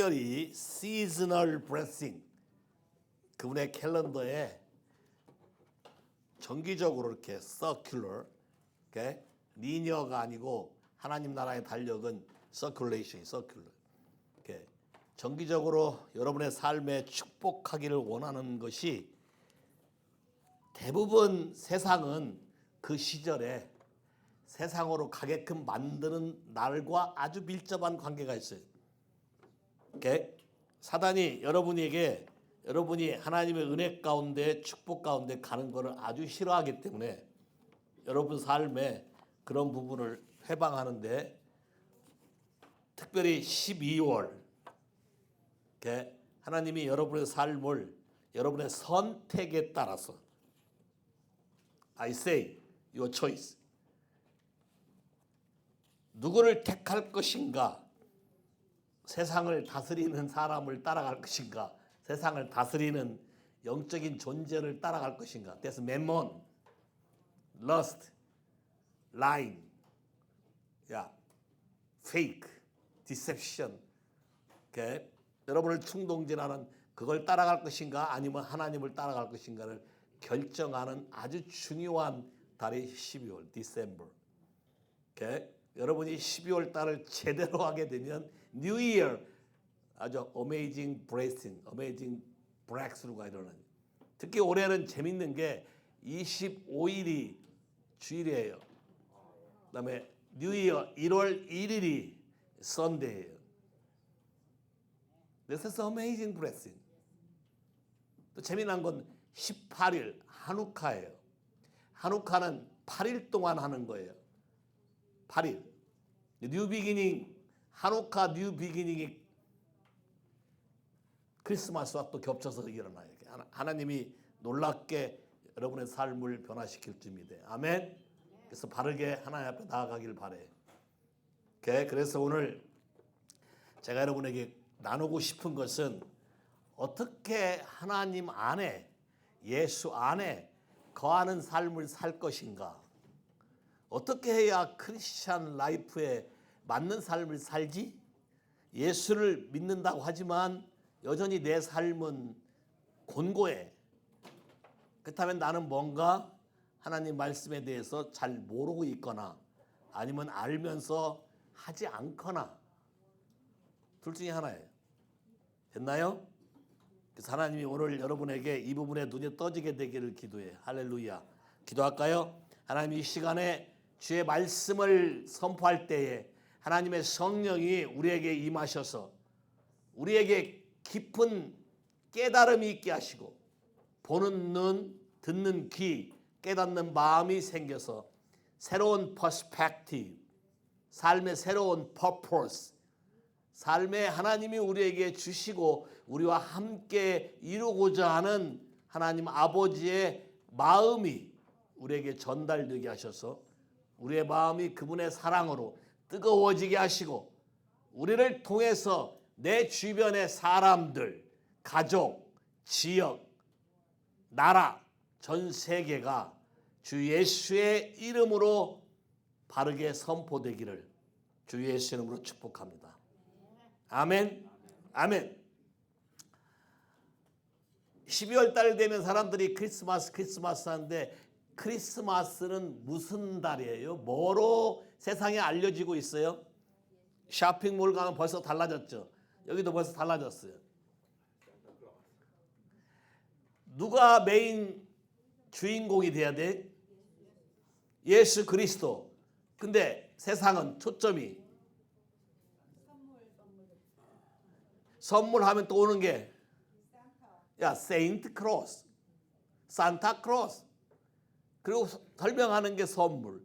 특별히 seasonal blessing, 그분의 캘린더에 정기적으로 이렇게 circular, 이렇게 리니어가 아니고 하나님 나라의 달력은 circulation, circular. 이렇게 정기적으로 여러분의 삶에 축복하기를 원하는 것이 대부분 세상은 그 시절에 세상으로 가게끔 만드는 날과 아주 밀접한 관계가 있어요. 이렇게 사단이 여러분이 하나님의 은혜 가운데 축복 가운데 가는 것을 아주 싫어하기 때문에 여러분 삶에 그런 부분을 해방하는데 특별히 12월 이렇게 하나님이 여러분의 삶을 여러분의 선택에 따라서 I say your choice 누구를 택할 것인가, 세상을 다스리는 사람을 따라갈 것인가, 세상을 다스리는 영적인 존재를 따라갈 것인가. That's mammon, lust, lying, fake, deception. Okay? 여러분을 충동질하는 그걸 따라갈 것인가 아니면 하나님을 따라갈 것인가를 결정하는 아주 중요한 달이 12월, December. Okay? 여러분이 12월 달을 제대로 하게 되면 New Year 아주 amazing blessing, amazing breakthrough가 일어나요. 특히 올해는 재밌는 게 25일이 주일이에요. 그다음에 New Year 1월 1일이 Sunday예요. This is amazing blessing. 또 재미난 건 18일 한우카예요. 한우카는 8일 동안 하는 거예요. 8일. 뉴 비기닝, 한우카 뉴 비기닝이 크리스마스와 또 겹쳐서 일어나요. 하나님이 놀랍게 여러분의 삶을 변화시킬 줄 믿어요. 아멘. 그래서 바르게 하나님 앞에 나아가길 바래요. 그래서 오늘 제가 여러분에게 나누고 싶은 것은 어떻게 하나님 안에, 예수 안에 거하는 삶을 살 것인가. 어떻게 해야 크리스찬 라이프에 맞는 삶을 살지? 예수를 믿는다고 하지만 여전히 내 삶은 곤고해. 그렇다면 나는 뭔가 하나님 말씀에 대해서 잘 모르고 있거나 아니면 알면서 하지 않거나 둘 중에 하나예요. 됐나요? 그래서 하나님이 오늘 여러분에게 이 부분에 눈이 떠지게 되기를 기도해. 할렐루야. 기도할까요? 하나님 이 시간에 주의 말씀을 선포할 때에 하나님의 성령이 우리에게 임하셔서 우리에게 깊은 깨달음이 있게 하시고 보는 눈, 듣는 귀, 깨닫는 마음이 생겨서 새로운 퍼스펙티브, 삶의 새로운 퍼포스, 삶에 하나님이 우리에게 주시고 우리와 함께 이루고자 하는 하나님 아버지의 마음이 우리에게 전달되게 하셔서 우리의 마음이 그분의 사랑으로 뜨거워지게 하시고 우리를 통해서 내 주변의 사람들, 가족, 지역, 나라, 전 세계가 주 예수의 이름으로 바르게 선포되기를 주 예수의 이름으로 축복합니다. 아멘. 아멘. 12월 달 되면 사람들이 크리스마스 하는데 크리스마스는 무슨 달이에요? 뭐로 세상에 알려지고 있어요? 쇼핑몰 가면 벌써 달라졌죠. 여기도 벌써 달라졌어요. 누가 메인 주인공이 돼야 돼? 예수 그리스도. 근데 세상은 초점이 선물하면 또 오는 게 세인트 크로스, 산타 크로스. 그리고 설명하는 게 선물.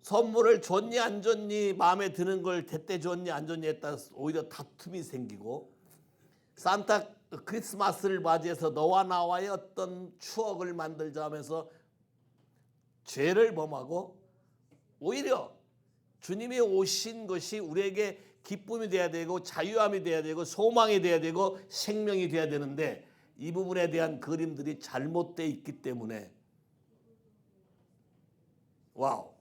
선물을 줬니 안 줬니 마음에 드는 걸 대때 줬니 안 줬니 했다 오히려 다툼이 생기고 산타 크리스마스를 맞이해서 너와 나와의 어떤 추억을 만들자 하면서 죄를 범하고 오히려 주님이 오신 것이 우리에게 기쁨이 돼야 되고 자유함이 돼야 되고 소망이 돼야 되고 생명이 돼야 되는데 이 부분에 대한 그림들이 잘못되어 있기 때문에 와우.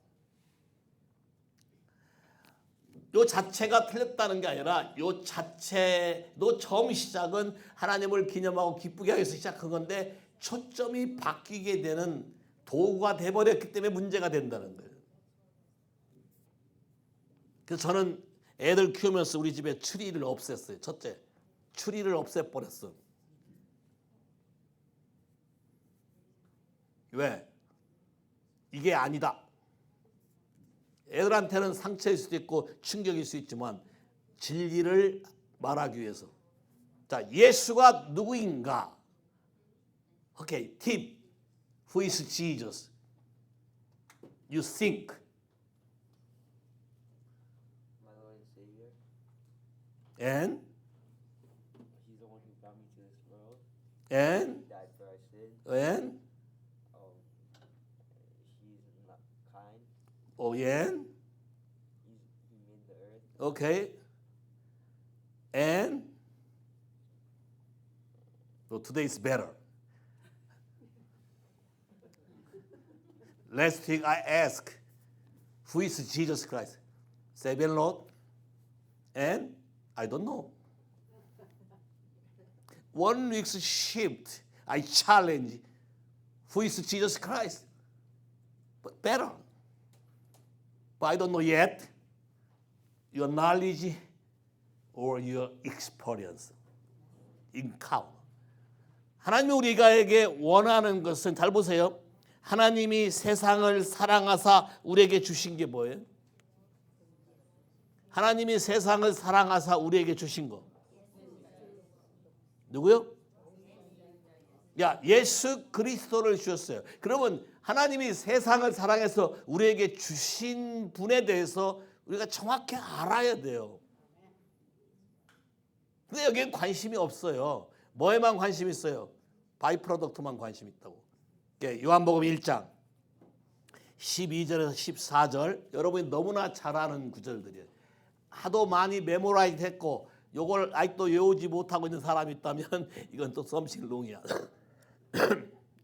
요 자체가 틀렸다는 게 아니라 요 자체도 처음 시작은 하나님을 기념하고 기쁘게 하기 위해서 시작한 건데 초점이 바뀌게 되는 도구가 돼버렸기 때문에 문제가 된다는 거예요. 그래서 저는 애들 키우면서 우리 집에 추리를 없앴어요. 첫째, 추리를 없애버렸어. 왜? 이게 아니다. 애들한테는 상처일 수도 있고 충격일 수 있지만 진리를 말하기 위해서. 자, 예수가 누구인가? 오케이, 팁. Who is Jesus? You think. My Lord and Savior. And He's the one who brought me to this world. and He died for our sins. and He's not kind. oh and He made the earth. okay. And so today is better. Last week I asked, who is Jesus Christ? Savior Lord? And I don't know. 1 week's shift, I challenge, who is Jesus Christ? But better. But I don't know yet. Your knowledge or your experience, encounter. 하나님이 우리에게 원하는 것은 잘 보세요. 하나님이 세상을 사랑하사 우리에게 주신 게 뭐예요? 하나님이 세상을 사랑하사 우리에게 주신 거. 누구요? 야, 예수 그리스도를 주셨어요. 그러면 하나님이 세상을 사랑해서 우리에게 주신 분에 대해서 우리가 정확히 알아야 돼요. 근데 여기엔 관심이 없어요. 뭐에만 관심이 있어요? 바이 프로덕트만 관심이 있다고. 요한복음 1장 12절에서 14절 여러분이 너무나 잘 아는 구절들이에요. 하도 많이 메모라이즈 했고 요걸 아직도 외우지 못하고 있는 사람이 있다면 이건 또 썸씽롱이야.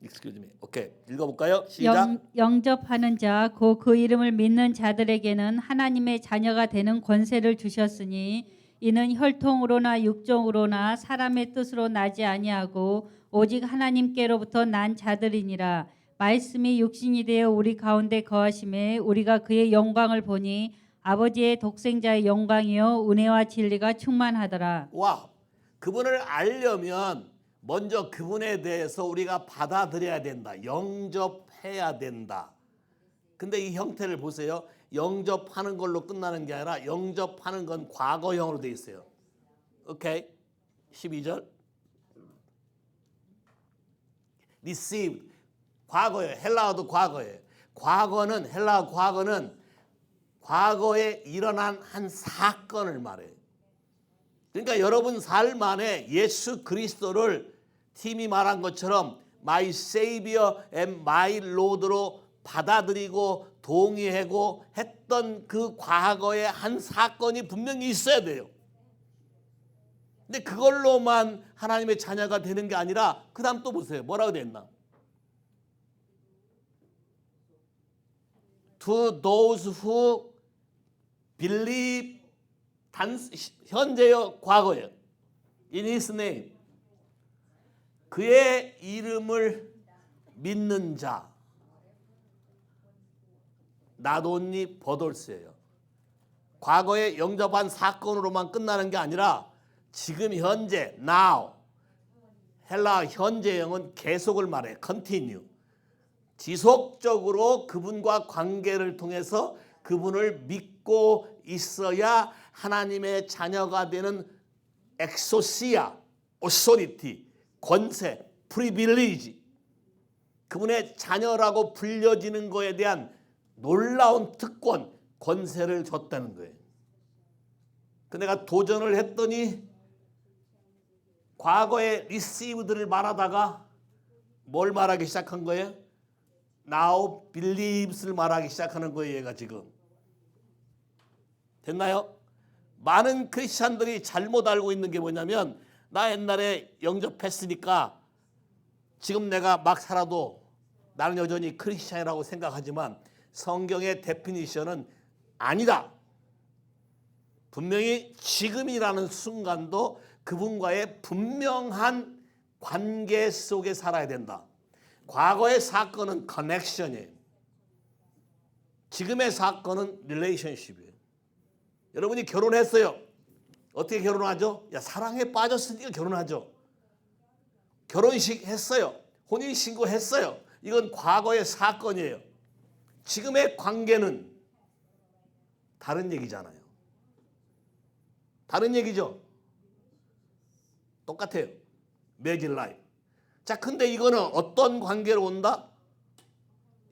Excuse me. 오케이, 읽어볼까요? 시작. 영접하는 자, 곧 그 이름을 믿는 자들에게는 하나님의 자녀가 되는 권세를 주셨으니 이는 혈통으로나 육종으로나 사람의 뜻으로 나지 아니하고 오직 하나님께로부터 난 자들이니라. 말씀이 육신이 되어 우리 가운데 거하심에 우리가 그의 영광을 보니 아버지의 독생자의 영광이요 은혜와 진리가 충만하더라. 와, 그분을 알려면 먼저 그분에 대해서 우리가 받아들여야 된다. 영접해야 된다. 근데 이 형태를 보세요. 영접하는 걸로 끝나는 게 아니라 영접하는 건 과거형으로 돼 있어요. 오케이. 12절. received. 과거예요. 헬라어도 과거예요. 과거는 헬라어 과거는 과거에 일어난 한 사건을 말해요. 그러니까 여러분 삶 안에 예수 그리스도를 팀이 말한 것처럼 my savior and my lord로 받아들이고 동의하고 했던 그 과거의 한 사건이 분명히 있어야 돼요. 근데 그걸로만 하나님의 자녀가 되는 게 아니라 그 다음 또 보세요. 뭐라고 되어 있나? To those who believe, 현재요 과거예요. In his name. 그의 이름을 믿는 자. not only 버돌스예요. 과거에 영접한 사건으로만 끝나는 게 아니라 지금 현재 now. 헬라 현재형은 계속을 말해요. continue. 지속적으로 그분과 관계를 통해서 그분을 믿고 있어야 하나님의 자녀가 되는 엑소시아, 오소리티, 권세, 프리빌리지, 그분의 자녀라고 불려지는 거에 대한 놀라운 특권, 권세를 줬다는 거예요. 그 내가 도전을 했더니 과거에 received를 말하다가 뭘 말하기 시작한 거예요? Now believes를 말하기 시작하는 거예요. 얘가 지금. 됐나요? 많은 크리스찬들이 잘못 알고 있는 게 뭐냐면 나 옛날에 영접했으니까 지금 내가 막 살아도 나는 여전히 크리스찬이라고 생각하지만 성경의 데피니션은 아니다. 분명히 지금이라는 순간도 그분과의 분명한 관계 속에 살아야 된다. 과거의 사건은 커넥션이에요. 지금의 사건은 릴레이션십이에요. 여러분이 결혼했어요. 어떻게 결혼하죠? 야, 사랑에 빠졌으니까 결혼하죠. 결혼식 했어요. 혼인신고 했어요. 이건 과거의 사건이에요. 지금의 관계는 다른 얘기잖아요. 다른 얘기죠. 똑같아요. 매질 라이프. 자, 근데 이거는 어떤 관계로 온다?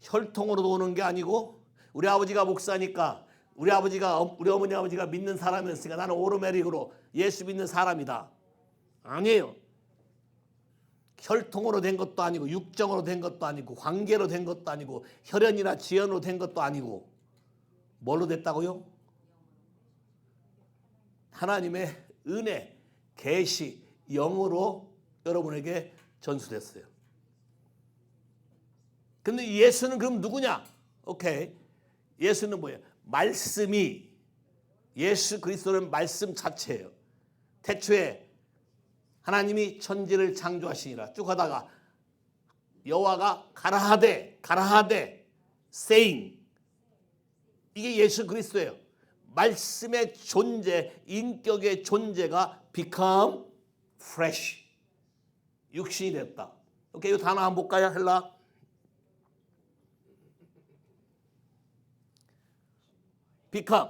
혈통으로도 오는 게 아니고, 우리 아버지가 목사니까, 우리 어머니 아버지가 믿는 사람이었으니까 나는 오르메릭으로 예수 믿는 사람이다. 아니에요. 혈통으로 된 것도 아니고, 육정으로 된 것도 아니고, 관계로 된 것도 아니고, 혈연이나 지연으로 된 것도 아니고, 뭘로 됐다고요? 하나님의 은혜, 계시, 영으로 여러분에게 전수됐어요. 근데 예수는 그럼 누구냐? 오케이. 예수는 뭐예요? 말씀이, 예수 그리스도는 말씀 자체예요. 태초에 하나님이 천지를 창조하시니라 쭉 하다가 여호와가 가라하되 saying, 이게 예수 그리스도예요. 말씀의 존재, 인격의 존재가 become flesh, 육신이 됐다. 오케이, 이 단어 한번 볼까요? 헬라. become,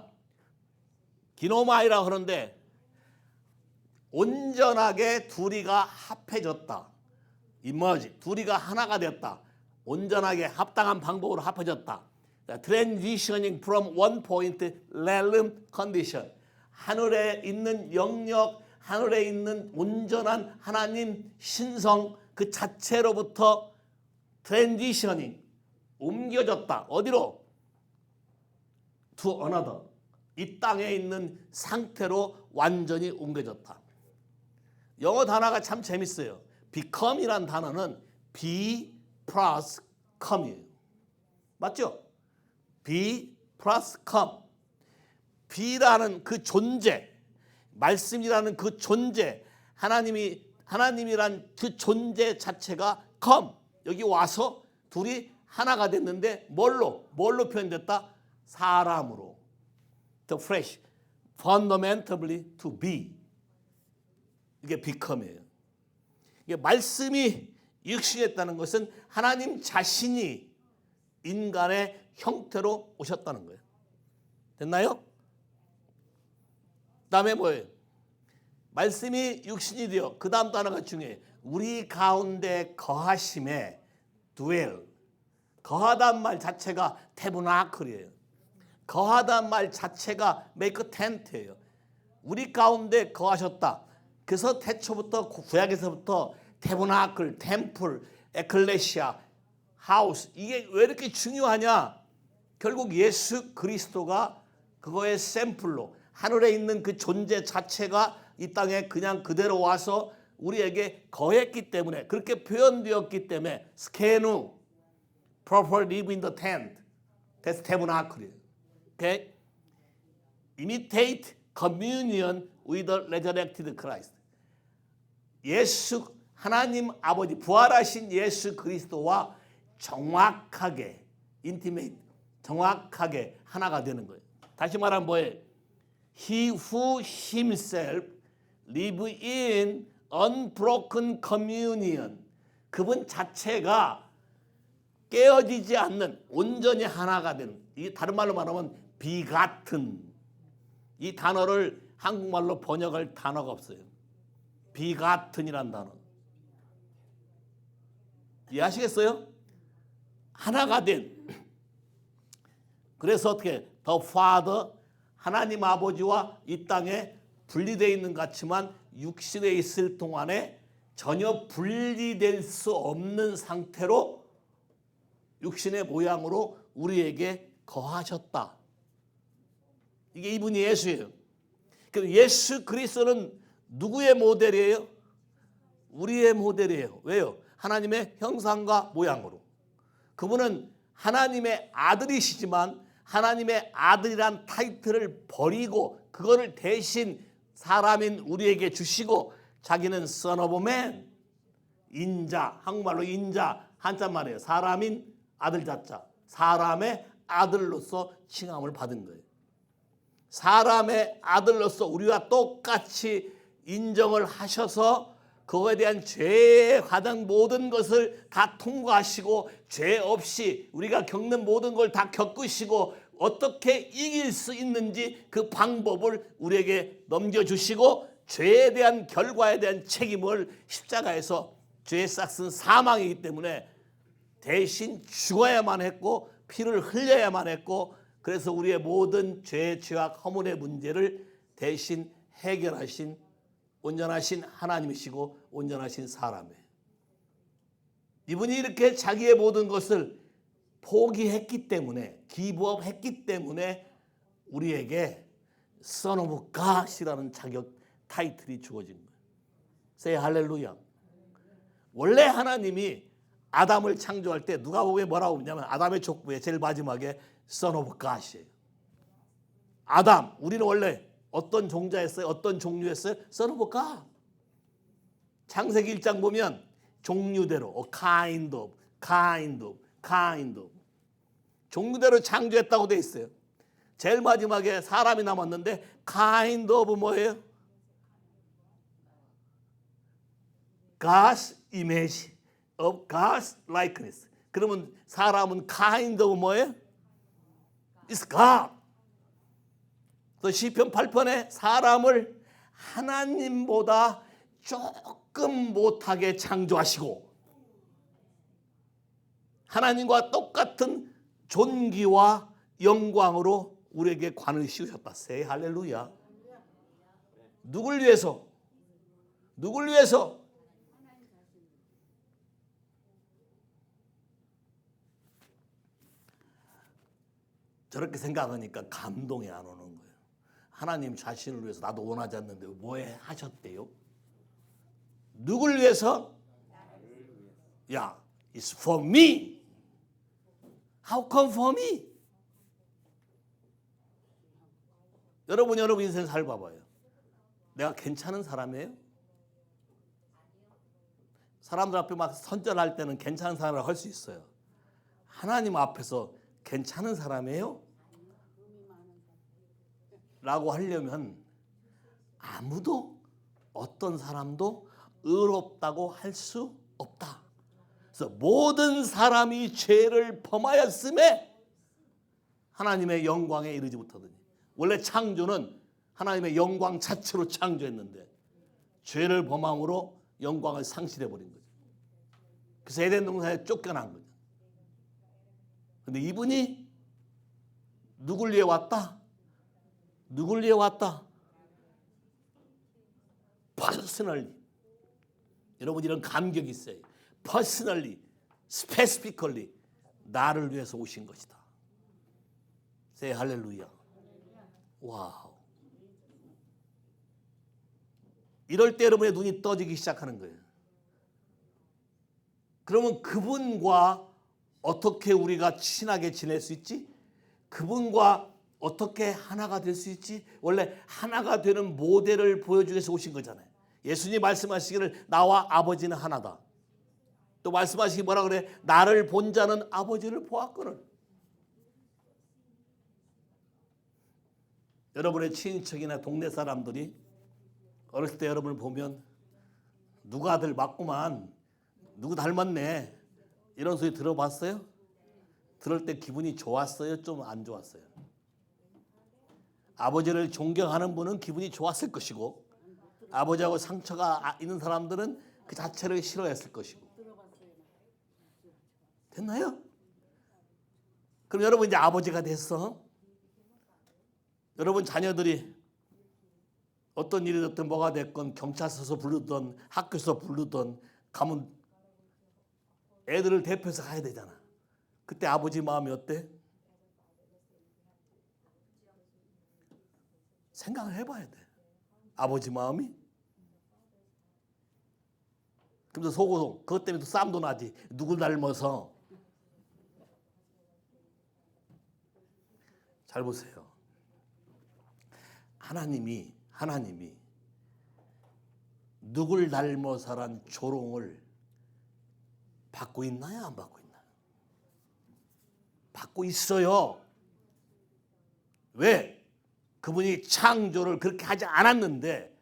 기노마이라 하는데 온전하게 둘이가 합해졌다. emerge, 둘이가 하나가 됐다. 온전하게 합당한 방법으로 합해졌다. transitioning from one point realm condition, 하늘에 있는 영역, 하늘에 있는 온전한 하나님 신성 그 자체로부터 transitioning, 옮겨졌다. 어디로? to another, 이 땅에 있는 상태로 완전히 옮겨졌다. 영어 단어가 참 재밌어요. become이란 단어는 be plus come이에요. 맞죠? be plus come. be라는 그 존재, 말씀이라는 그 존재, 하나님이란 그 존재 자체가 come, 여기 와서 둘이 하나가 됐는데 뭘로 표현됐다? 사람으로. The flesh, fundamentally to be. 이게 become이에요. 이게 말씀이 육신했다는 것은 하나님 자신이 인간의 형태로 오셨다는 거예요. 됐나요? 그다음에 뭐예요? 말씀이 육신이 되어, 그 다음 단어가 중요해요. 우리 가운데 거하심에 dwell. 거하단 말 자체가 태브나클이에요. 거하단 말 자체가 make a tent예요. 우리 가운데 거하셨다. 그래서 태초부터 구약에서부터 태브나클, 템플, 에클레시아, 하우스, 이게 왜 이렇게 중요하냐? 결국 예수 그리스도가 그거의 샘플로 하늘에 있는 그 존재 자체가 이 땅에 그냥 그대로 와서 우리에게 거했기 때문에, 그렇게 표현되었기 때문에 스케누, proper live in the tent, that's tabernacle. Okay? Imitate communion with the resurrected Christ. 예수, 하나님 아버지, 부활하신 예수 그리스도와 정확하게 intimate, 정확하게 하나가 되는 거예요. 다시 말하면 뭐예요? He who himself live in unbroken communion. 그분 자체가 깨어지지 않는 온전히 하나가 되는, 이 다른 말로 말하면 비같은, 이 단어를 한국말로 번역할 단어가 없어요. 비같은이란 단어. 이해하시겠어요? 하나가 된. 그래서 어떻게 The Father, 하나님 아버지와 이 땅에 분리되어 있는 것 같지만 육신에 있을 동안에 전혀 분리될 수 없는 상태로 육신의 모양으로 우리에게 거하셨다. 이게 이분이 예수예요. 그럼 예수 그리스도는 누구의 모델이에요? 우리의 모델이에요. 왜요? 하나님의 형상과 모양으로. 그분은 하나님의 아들이시지만 하나님의 아들이란 타이틀을 버리고 그거를 대신 사람인 우리에게 주시고 자기는 Son of Man, 인자, 한국말로 인자, 한자말이에요. 사람인 아들 자자, 사람의 아들로서 칭함을 받은 거예요. 사람의 아들로서 우리와 똑같이 인정을 하셔서 그거에 대한 죄에 관한 모든 것을 다 통과하시고 죄 없이 우리가 겪는 모든 걸 다 겪으시고 어떻게 이길 수 있는지 그 방법을 우리에게 넘겨주시고 죄에 대한 결과에 대한 책임을 십자가에서 죄의 싹은 사망이기 때문에 대신 죽어야만 했고 피를 흘려야만 했고 그래서 우리의 모든 죄, 죄악, 허물의 문제를 대신 해결하신 온전하신 하나님이시고 온전하신 사람이에요. 이분이 이렇게 자기의 모든 것을 포기했기 때문에 기브업 했기 때문에 우리에게 Son of God이라는 자격 타이틀이 주어진 거예요. Say 할렐루야. 원래 하나님이 아담을 창조할 때 누가복음에 뭐라고 했냐면 아담의 족보에 제일 마지막에 Son of God이에요. 아담, 우리는 원래 어떤 종자였어요? 어떤 종류였어요? Son of God. 창세기 1장 보면 종류대로 kind of. 종류대로 창조했다고 돼 있어요. 제일 마지막에 사람이 남았는데 kind of 뭐예요? God's image of God's likeness. 그러면 사람은 kind of 뭐예요? It's God. 그래서 시편 8편에 사람을 하나님보다 조금 못하게 창조하시고 하나님과 똑같은 존귀와 영광으로 우리에게 관을 씌우셨다. 세 할렐루야. 누굴 위해서? 누굴 위해서? 저렇게 생각하니까 감동이 안 오는 거예요. 하나님 자신을 위해서 나도 원하지 않는데 뭐해 하셨대요? 누굴 위해서? 야, it's for me. How come for me? 여러분 인생 살봐봐요. 내가 괜찮은 사람이에요? 사람들 앞에 막 선전할 때는 괜찮은 사람이라고 할 수 있어요. 하나님 앞에서 괜찮은 사람이에요? 라고 하려면 아무도 어떤 사람도 의롭다고 할 수 없다. 그래서 모든 사람이 죄를 범하였음에 하나님의 영광에 이르지 못하더니 원래 창조는 하나님의 영광 자체로 창조했는데 죄를 범함으로 영광을 상실해 버린 거죠. 그래서 에덴 동산에 쫓겨난 거죠. 근데 이분이 누굴 위해 왔다? 누굴 위해 왔다? 퍼스널리. 여러분 이런 감격이 있어요. 퍼스널리, 스페시피컬리 나를 위해서 오신 것이다. 세 할렐루야. 와우. 이럴 때 여러분의 눈이 떠지기 시작하는 거예요. 그러면 그분과 어떻게 우리가 친하게 지낼 수 있지? 그분과 어떻게 하나가 될 수 있지? 원래 하나가 되는 모델을 보여주기 위해서 오신 거잖아요. 예수님 말씀하시기를 나와 아버지는 하나다. 또 말씀하시기 뭐라 그래? 나를 본 자는 아버지를 보았거늘. 여러분의 친인척이나 동네 사람들이 어렸을 때 여러분을 보면 누구 아들 맞구만, 누구 닮았네 이런 소리 들어봤어요? 들을 때 기분이 좋았어요? 좀 안 좋았어요? 아버지를 존경하는 분은 기분이 좋았을 것이고 아버지하고 상처가 있는 사람들은 그 자체를 싫어했을 것이고. 됐나요? 그럼 여러분 이제 아버지가 됐어. 여러분 자녀들이 어떤 일이 됐든 뭐가 됐건 경찰서에서 부르던 학교에서 부르던 가면 애들을 대표해서 가야 되잖아. 그때 아버지 마음이 어때? 생각을 해봐야 돼. 아버지 마음이? 그러면서 속으로 그것 때문에 또 싸움도 나지. 누굴 닮아서. 잘 보세요. 하나님이 누굴 닮아서란 조롱을 받고 있나요? 안 받고 있나요? 받고 있어요. 왜? 그분이 창조를 그렇게 하지 않았는데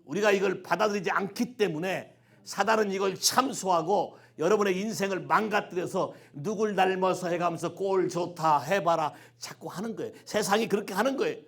우리가 이걸 받아들이지 않기 때문에 사단은 이걸 참소하고 여러분의 인생을 망가뜨려서 누굴 닮아서 해가면서 꼴 좋다 해봐라 자꾸 하는 거예요. 세상이 그렇게 하는 거예요.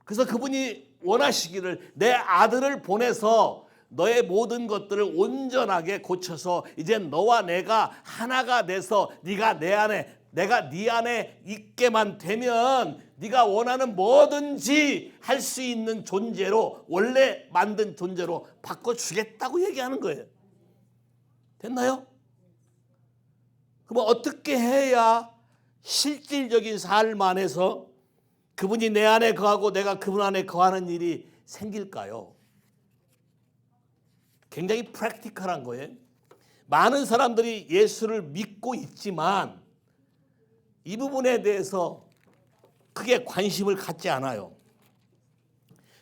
그래서 그분이 원하시기를 내 아들을 보내서 너의 모든 것들을 온전하게 고쳐서 이제 너와 내가 하나가 돼서 네가 내 안에 내가 네 안에 있게만 되면 네가 원하는 뭐든지 할 수 있는 존재로 원래 만든 존재로 바꿔주겠다고 얘기하는 거예요. 됐나요? 그럼 어떻게 해야 실질적인 삶 안에서 그분이 내 안에 거하고 내가 그분 안에 거하는 일이 생길까요? 굉장히 프랙티컬한 거예요. 많은 사람들이 예수를 믿고 있지만 이 부분에 대해서 크게 관심을 갖지 않아요.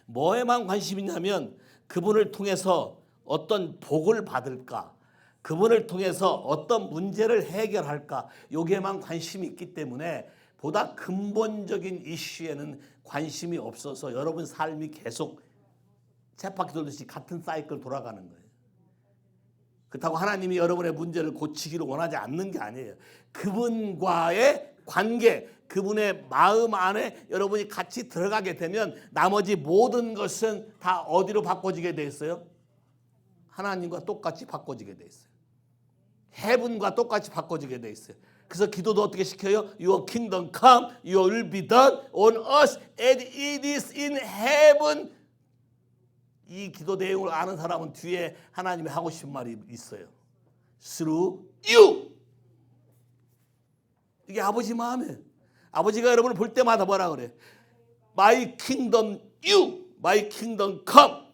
뭐에만 관심이 있냐면 그분을 통해서 어떤 복을 받을까, 그분을 통해서 어떤 문제를 해결할까, 여기에만 관심이 있기 때문에 보다 근본적인 이슈에는 관심이 없어서 여러분 삶이 계속 쳇바퀴 돌듯이 같은 사이클 돌아가는 거예요. 그렇다고 하나님이 여러분의 문제를 고치기를 원하지 않는 게 아니에요. 그분과의 관계, 그분의 마음 안에 여러분이 같이 들어가게 되면 나머지 모든 것은 다 어디로 바꿔지게 돼 있어요? 하나님과 똑같이 바꿔지게 돼 있어요. 헤븐과 똑같이 바꿔지게 돼 있어요. 그래서 기도도 어떻게 시켜요? Your kingdom come, your will be done on us as it is in heaven. 이 기도 내용을 아는 사람은 뒤에 하나님이 하고 싶은 말이 있어요. Through you. 이게 아버지 마음이에요. 아버지가 여러분을 볼 때마다 뭐라 그래? My kingdom you, my kingdom come.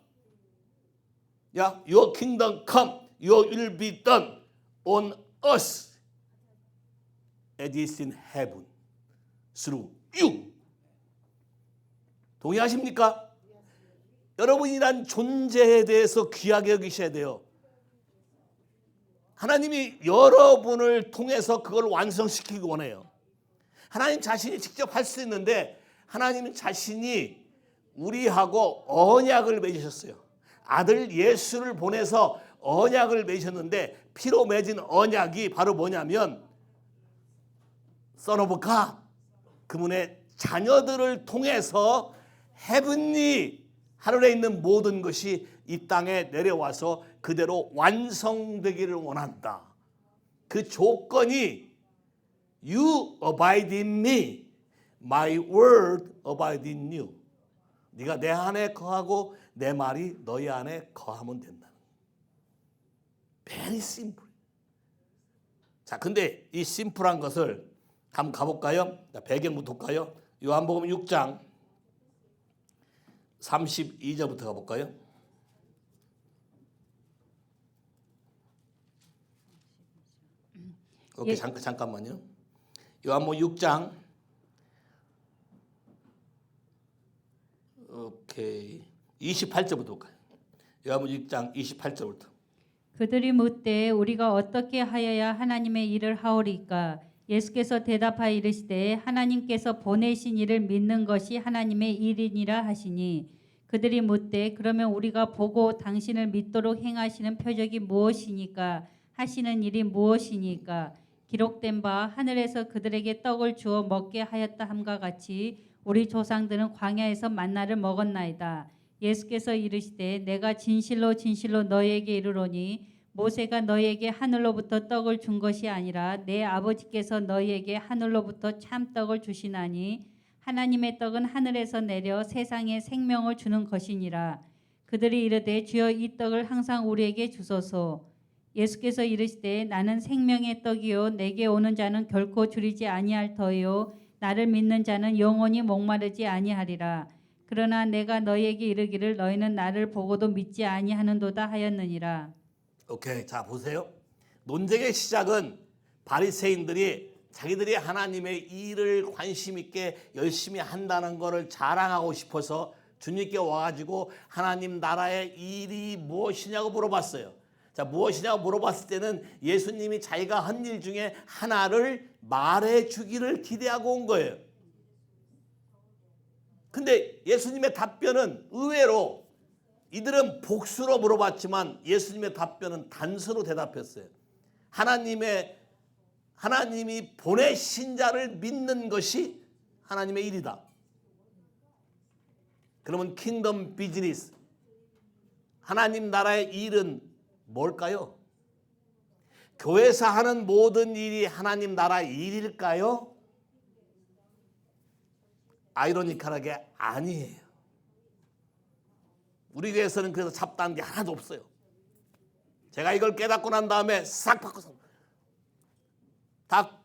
야, your kingdom come, your will be done on us as it is in heaven. Through you. 동의하십니까? 여러분이란 존재에 대해서 귀하게 여기셔야 돼요. 하나님이 여러분을 통해서 그걸 완성시키기 원해요. 하나님 자신이 직접 할 수 있는데 하나님 자신이 우리하고 언약을 맺으셨어요. 아들 예수를 보내서 언약을 맺으셨는데 피로 맺은 언약이 바로 뭐냐면 Son of God, 그분의 자녀들을 통해서 헤븐리 하늘에 있는 모든 것이 이 땅에 내려와서 그대로 완성되기를 원한다. 그 조건이 You abide in me, my word abide in you. 네가 내 안에 거하고 내 말이 너희 안에 거하면 된다. Very simple. 자, 근데 이 심플한 것을 한번 가볼까요? 배경부터 볼까요? 요한복음 6장 32절부터 가볼까요? 오케이, 잠깐만요. 요한복음 6장 오케이 28절부터 볼까요? 요한복음 6장 28절부터. 그들이 묻되 우리가 어떻게 하여야 하나님의 일을 하오리까? 예수께서 대답하여 이르시되 하나님께서 보내신 이를 믿는 것이 하나님의 일이니라 하시니 그들이 묻되 그러면 우리가 보고 당신을 믿도록 행하시는 표적이 무엇이니까? 하시는 일이 무엇이니까? 기록된 바 하늘에서 그들에게 떡을 주어 먹게 하였다 함과 같이 우리 조상들은 광야에서 만나를 먹었나이다. 예수께서 이르시되 내가 진실로 진실로 너희에게 이르노니 모세가 너희에게 하늘로부터 떡을 준 것이 아니라 내 아버지께서 너희에게 하늘로부터 참떡을 주시나니 하나님의 떡은 하늘에서 내려 세상에 생명을 주는 것이니라. 그들이 이르되 주여 이 떡을 항상 우리에게 주소서. 예수께서 이르시되 나는 생명의 떡이요 내게 오는 자는 결코 줄이지 아니할 터요 나를 믿는 자는 영원히 목마르지 아니하리라. 그러나 내가 너희에게 이르기를 너희는 나를 보고도 믿지 아니하는도다 하였느니라. 오케이, 자 보세요. 논쟁의 시작은 바리새인들이 자기들이 하나님의 일을 관심 있게 열심히 한다는 것을 자랑하고 싶어서 주님께 와가지고 하나님 나라의 일이 무엇이냐고 물어봤어요. 자, 무엇이냐고 물어봤을 때는 예수님이 자기가 한 일 중에 하나를 말해 주기를 기대하고 온 거예요. 근데 예수님의 답변은 의외로 이들은 복수로 물어봤지만 예수님의 답변은 단서로 대답했어요. 하나님이 보내신 자를 믿는 것이 하나님의 일이다. 그러면 킹덤 비즈니스, 하나님 나라의 일은 뭘까요? 교회에서 하는 모든 일이 하나님 나라의 일일까요? 아이러니컬하게 아니에요. 우리 교회에서는 그래서 잡다한 게 하나도 없어요. 제가 이걸 깨닫고 난 다음에 싹 바꿔서 다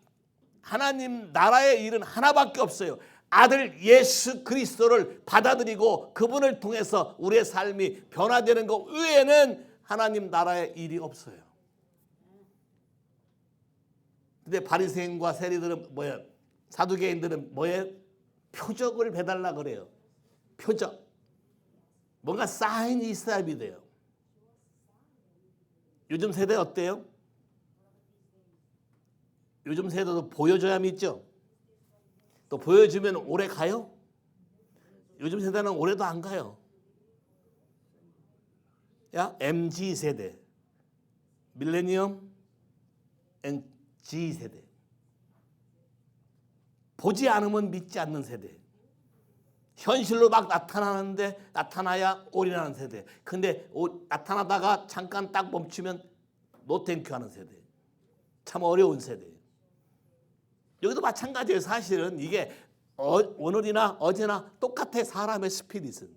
하나님 나라의 일은 하나밖에 없어요. 아들 예수 그리스도를 받아들이고 그분을 통해서 우리의 삶이 변화되는 것 외에는 하나님 나라의 일이 없어요. 근데 바리새인과 세리들은 뭐예요? 사두개인들은 뭐예요? 표적을 배달라 그래요. 표적. 뭔가 사인이 있어야 믿어요. 요즘 세대 어때요? 요즘 세대도 보여줘야 믿죠. 또 보여주면 오래 가요? 요즘 세대는 오래도 안 가요. 야, MG 세대, 밀레니엄 앤 G 세대. 보지 않으면 믿지 않는 세대. 현실로 막 나타나는데 나타나야 올인하는 세대. 근데 나타나다가 잠깐 딱 멈추면 노땡큐 하는 세대. 참 어려운 세대. 여기도 마찬가지예요. 사실은 이게 오늘이나 어제나 똑같아. 사람의 스피릿은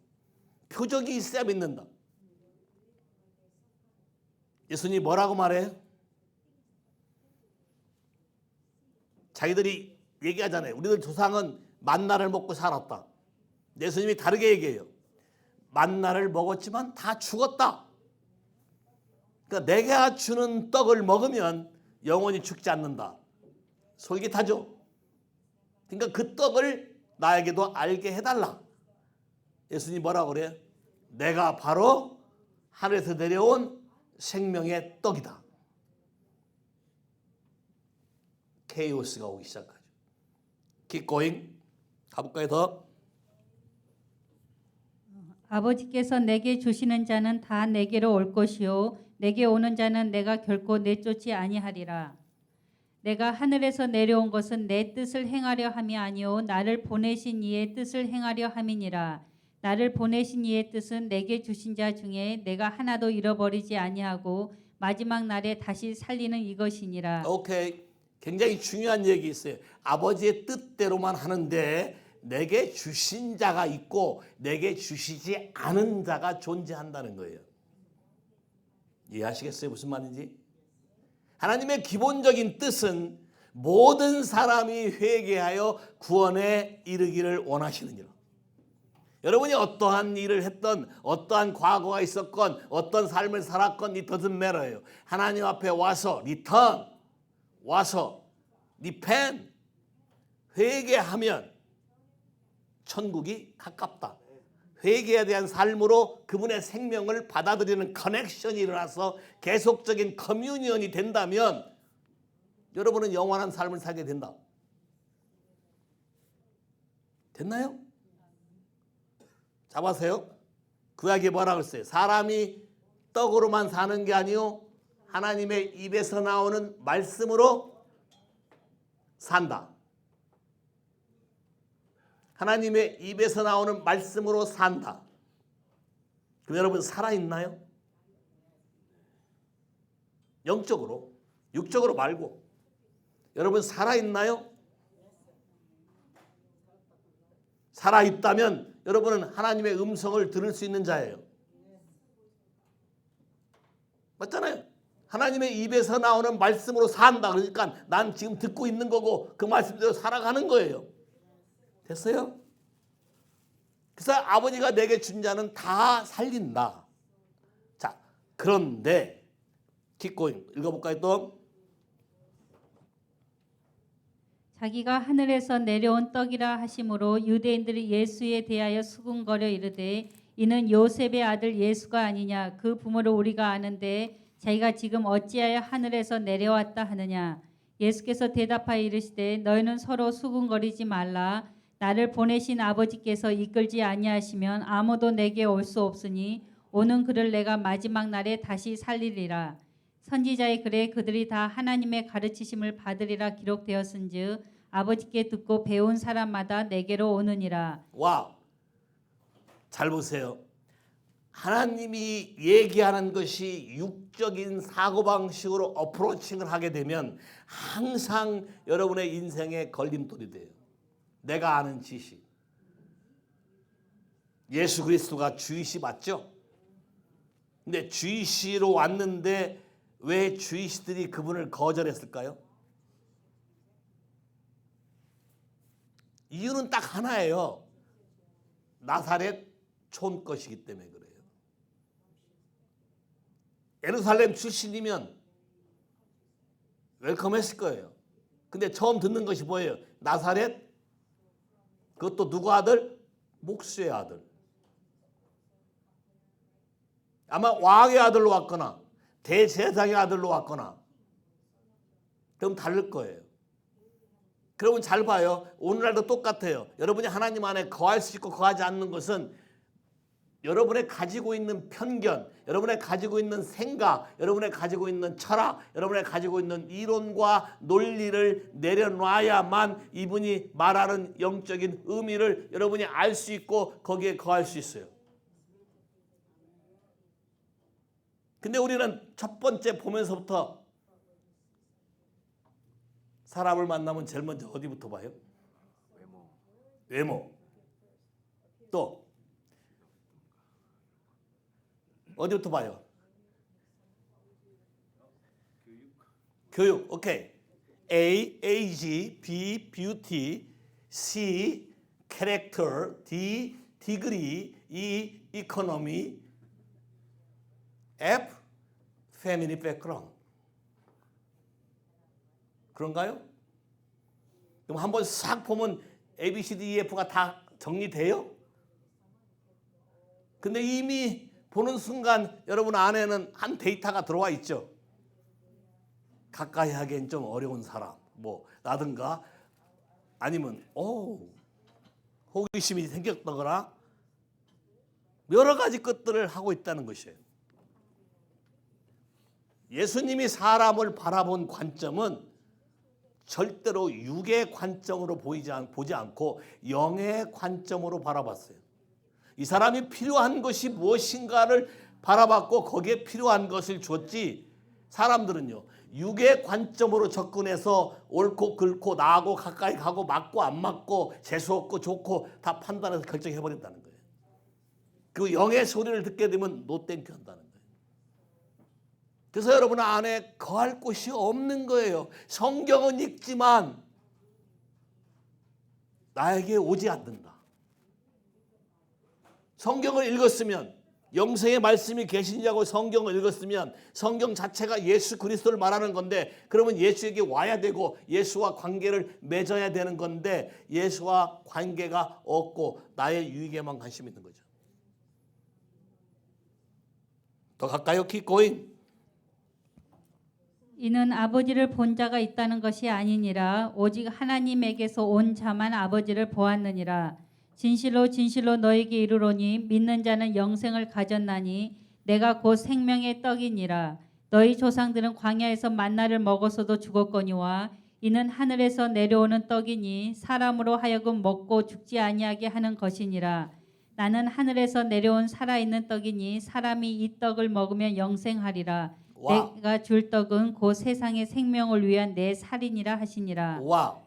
표적이 있어야 믿는다. 예수님이 뭐라고 말해요? 자기들이 얘기하잖아요. 우리들 조상은 만나를 먹고 살았다. 예수님이 다르게 얘기해요. 만나를 먹었지만 다 죽었다. 그러니까 내가 주는 떡을 먹으면 영원히 죽지 않는다. 솔깃하죠? 그러니까 그 떡을 나에게도 알게 해달라. 예수님이 뭐라고 그래요? 내가 바로 하늘에서 내려온 생명의 떡이다. 케이오스가 오기 시작하죠. Keep going. 가볼까요 더? 아버지께서 내게 주시는 자는 다 내게로 올 것이요 내게 오는 자는 내가 결코 내쫓지 아니하리라. 내가 하늘에서 내려온 것은 내 뜻을 행하려 함이 아니요 나를 보내신 이의 뜻을 행하려 함이니라. 나를 보내신 이의 뜻은 내게 주신 자 중에 내가 하나도 잃어버리지 아니하고 마지막 날에 다시 살리는 이것이니라. 오케이. 굉장히 중요한 얘기 있어요. 아버지의 뜻대로만 하는데 내게 주신 자가 있고 내게 주시지 않은 자가 존재한다는 거예요. 이해하시겠어요? 무슨 말인지? 하나님의 기본적인 뜻은 모든 사람이 회개하여 구원에 이르기를 원하시느니라. 여러분이 어떠한 일을 했던 어떠한 과거가 있었건 어떤 삶을 살았건 it doesn't matter예요. 하나님 앞에 와서 return, 와서 repent, 회개하면 천국이 가깝다. 회개에 대한 삶으로 그분의 생명을 받아들이는 커넥션이 일어나서 계속적인 커뮤니언이 된다면 여러분은 영원한 삶을 살게 된다. 됐나요? 잡아세요. 구약에 뭐라고 했어요? 사람이 떡으로만 사는 게 아니요 하나님의 입에서 나오는 말씀으로 산다. 하나님의 입에서 나오는 말씀으로 산다. 그럼 여러분 살아있나요? 영적으로, 육적으로 말고 여러분 살아있나요? 살아있다면 여러분은 하나님의 음성을 들을 수 있는 자예요. 맞잖아요. 하나님의 입에서 나오는 말씀으로 산다. 그러니까 난 지금 듣고 있는 거고 그 말씀대로 살아가는 거예요. 됐어요? 그래서 아버지가 내게 준 자는 다 살린다. 자, 그런데 keep going. 읽어볼까요 또? 자기가 하늘에서 내려온 떡이라 하심으로 유대인들이 예수에 대하여 수군거려 이르되 이는 요셉의 아들 예수가 아니냐 그 부모를 우리가 아는데 자기가 지금 어찌하여 하늘에서 내려왔다 하느냐. 예수께서 대답하여 이르시되 너희는 서로 수군거리지 말라. 나를 보내신 아버지께서 이끌지 아니하시면 아무도 내게 올 수 없으니 오는 그를 내가 마지막 날에 다시 살리리라. 선지자의 글에 그들이 다 하나님의 가르치심을 받으리라 기록되었은즉 아버지께 듣고 배운 사람마다 내게로 오느니라. 와, 잘 보세요. 하나님이 얘기하는 것이 육적인 사고방식으로 어프로칭을 하게 되면 항상 여러분의 인생에 걸림돌이 돼요. 내가 아는 지식. 예수 그리스도가 주이시 맞죠? 근데 주이시로 왔는데 왜 주이시들이 그분을 거절했을까요? 이유는 딱 하나예요. 나사렛 촌 것이기 때문에 그래요. 예루살렘 출신이면 웰컴했을 거예요. 근데 처음 듣는 것이 뭐예요? 나사렛? 그것도 누구 아들? 목수의 아들. 아마 왕의 아들로 왔거나 대제사장의 아들로 왔거나 그럼 다를 거예요. 그러면 잘 봐요. 오늘날도 똑같아요. 여러분이 하나님 안에 거할 수 있고 거하지 않는 것은 여러분의 가지고 있는 편견, 여러분의 가지고 있는 생각, 여러분의 가지고 있는 철학, 여러분의 가지고 있는 이론과 논리를 내려놔야만 이분이 말하는 영적인 의미를 여러분이 알 수 있고 거기에 거할 수 있어요. 근데 우리는 첫 번째 보면서부터 사람을 만나면 제일 먼저 어디부터 봐요? 외모. 또 어디부터 봐요? 교육. 오케이. A, age, B, beauty, C, character, D, degree, E, economy, F, family background. 그런가요? 그럼 한번 싹 보면 A, B, C, D, E, F가 다 정리돼요? 근데 이미 보는 순간 여러분 안에는 한 데이터가 들어와 있죠. 가까이 하기엔 좀 어려운 사람, 뭐 라든가 아니면 호기심이 생겼다거나 여러 가지 것들을 하고 있다는 것이에요. 예수님이 사람을 바라본 관점은 절대로 육의 관점으로 보지 않고 영의 관점으로 바라봤어요. 이 사람이 필요한 것이 무엇인가를 바라봤고 거기에 필요한 것을 줬지, 사람들은요 육의 관점으로 접근해서 옳고 그렇고 나하고 가까이 가고 맞고 안 맞고 재수없고 좋고 다 판단해서 결정해버린다는 거예요. 그리고 영의 소리를 듣게 되면 노 땡큐 한다는 거예요. 그래서 여러분 안에 거할 곳이 없는 거예요. 성경은 읽지만 나에게 오지 않는다. 성경을 읽었으면, 영생의 말씀이 계시냐고 성경을 읽었으면 성경 자체가 예수 그리스도를 말하는 건데, 그러면 예수에게 와야 되고 예수와 관계를 맺어야 되는 건데 예수와 관계가 없고 나의 유익에만 관심 있는 거죠. 더 가까이 keep going. 이는 아버지를 본 자가 있다는 것이 아니니라 오직 하나님에게서 온 자만 아버지를 보았느니라. 진실로 진실로 너에게 이르노니 믿는 자는 영생을 가졌나니 내가 곧 생명의 떡이니라. 너희 조상들은 광야에서 만나를 먹어서도 죽었거니와 이는 하늘에서 내려오는 떡이니 사람으로 하여금 먹고 죽지 아니하게 하는 것이니라. 나는 하늘에서 내려온 살아있는 떡이니 사람이 이 떡을 먹으면 영생하리라. 와. 내가 줄 떡은 곧 세상의 생명을 위한 내 살이니라 하시니라. 와.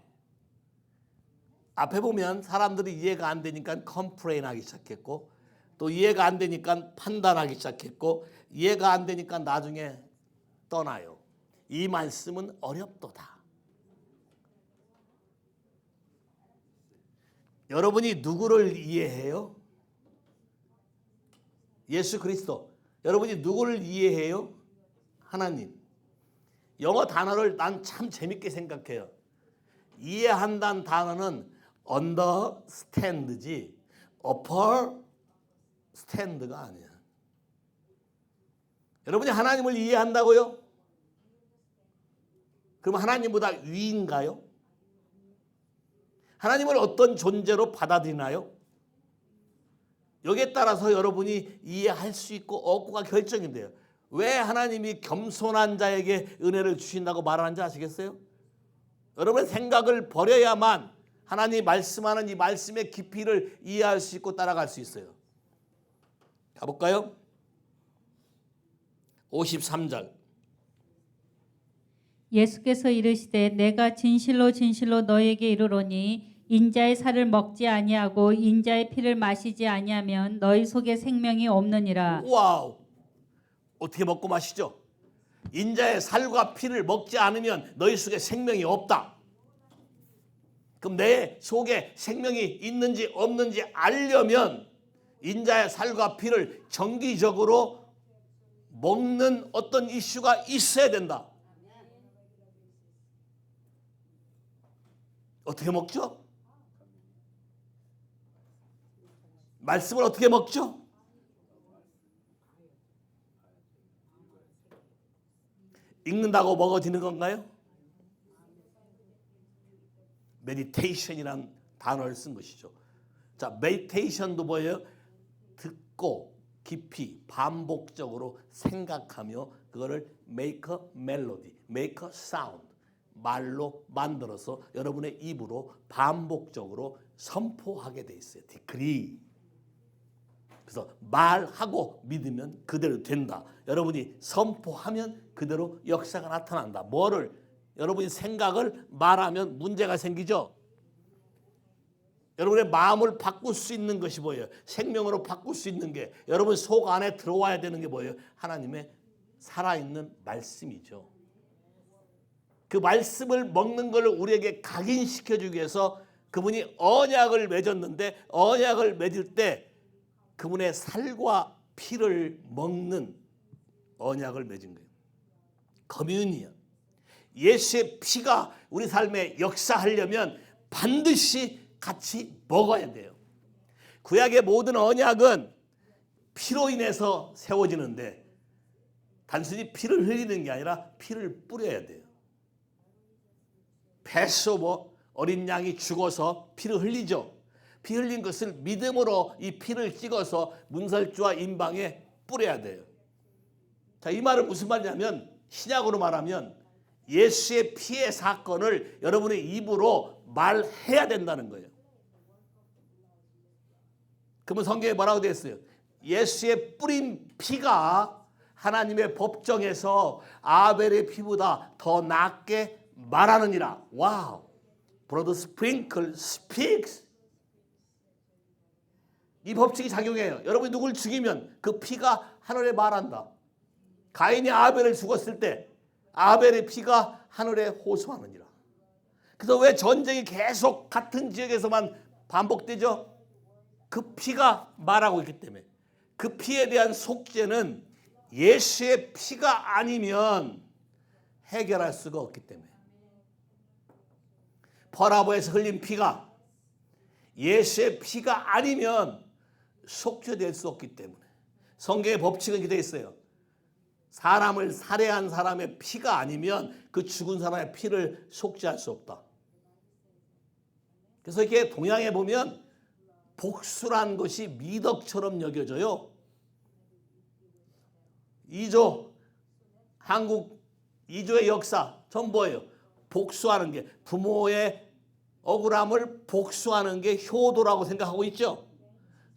앞에 보면 사람들이 이해가 안 되니까 컴플레인하기 시작했고, 또 이해가 안 되니까 판단하기 시작했고, 이해가 안 되니까 나중에 떠나요. 이 말씀은 어렵도다. 여러분이 누구를 이해해요? 예수 그리스도. 여러분이 누구를 이해해요? 하나님. 영어 단어를 난 참 재밌게 생각해요. 이해한다는 단어는 understand지 upper stand가 아니야. 여러분이 하나님을 이해한다고요? 그럼 하나님보다 위인가요? 하나님을 어떤 존재로 받아들이나요? 여기에 따라서 여러분이 이해할 수 있고 없고가 결정인데요. 왜 하나님이 겸손한 자에게 은혜를 주신다고 말하는지 아시겠어요? 여러분의 생각을 버려야만 하나님이 말씀하는 이 말씀의 깊이를 이해할 수 있고 따라갈 수 있어요. 가볼까요? 53절. 예수께서 이르시되 내가 진실로 진실로 너에게 이르노니 인자의 살을 먹지 아니하고 인자의 피를 마시지 아니하면 너희 속에 생명이 없느니라. 와우. 어떻게 먹고 마시죠? 인자의 살과 피를 먹지 않으면 너희 속에 생명이 없다. 그럼 내 속에 생명이 있는지 없는지 알려면 인자의 살과 피를 정기적으로 먹는 어떤 이슈가 있어야 된다. 어떻게 먹죠? 말씀을 어떻게 먹죠? 읽는다고 먹어지는 건가요? 메디테이션이란 단어를 쓴 것이죠. 자, 메디테이션도 뭐예요? 듣고 깊이 반복적으로 생각하며 그거를 make a melody, make a sound, 말로 만들어서 여러분의 입으로 반복적으로 선포하게 돼 있어요. decree. 그래서 말하고 믿으면 그대로 된다. 여러분이 선포하면 그대로 역사가 나타난다. 뭐를? 여러분이 생각을 말하면 문제가 생기죠. 여러분의 마음을 바꿀 수 있는 것이 뭐예요? 생명으로 바꿀 수 있는 게 여러분 속 안에 들어와야 되는 게 뭐예요? 하나님의 살아있는 말씀이죠. 그 말씀을 먹는 걸 우리에게 각인시켜주기 위해서 그분이 언약을 맺었는데 언약을 맺을 때 그분의 살과 피를 먹는 언약을 맺은 거예요. 커뮤니언. 예수의 피가 우리 삶에 역사하려면 반드시 같이 먹어야 돼요. 구약의 모든 언약은 피로 인해서 세워지는데 단순히 피를 흘리는 게 아니라 피를 뿌려야 돼요. 패스오버, 어린 양이 죽어서 피를 흘리죠. 피 흘린 것을 믿음으로 이 피를 찍어서 문설주와 임방에 뿌려야 돼요. 자, 이 말은 무슨 말이냐면 신약으로 말하면 예수의 피의 사건을 여러분의 입으로 말해야 된다는 거예요. 그러면 성경에 뭐라고 되어 있어요? 예수의 뿌린 피가 하나님의 법정에서 아벨의 피보다 더 낫게 말하느니라. 와우. Blood sprinkle speaks. 이 법칙이 작용해요. 여러분이 누굴 죽이면 그 피가 하늘에 말한다. 가인이 아벨을 죽었을 때 아벨의 피가 하늘에 호소하느니라. 그래서 왜 전쟁이 계속 같은 지역에서만 반복되죠? 그 피가 말하고 있기 때문에. 그 피에 대한 속죄는 예수의 피가 아니면 해결할 수가 없기 때문에. 퍼라보에서 흘린 피가 예수의 피가 아니면 속죄될 수 없기 때문에. 성경의 법칙은 이렇게 되어 있어요. 사람을 살해한 사람의 피가 아니면 그 죽은 사람의 피를 속죄할 수 없다. 그래서 이렇게 동양에 보면 복수란 것이 미덕처럼 여겨져요. 2조, 한국 2조의 역사 전 뭐예요? 복수하는 게, 부모의 억울함을 복수하는 게 효도라고 생각하고 있죠.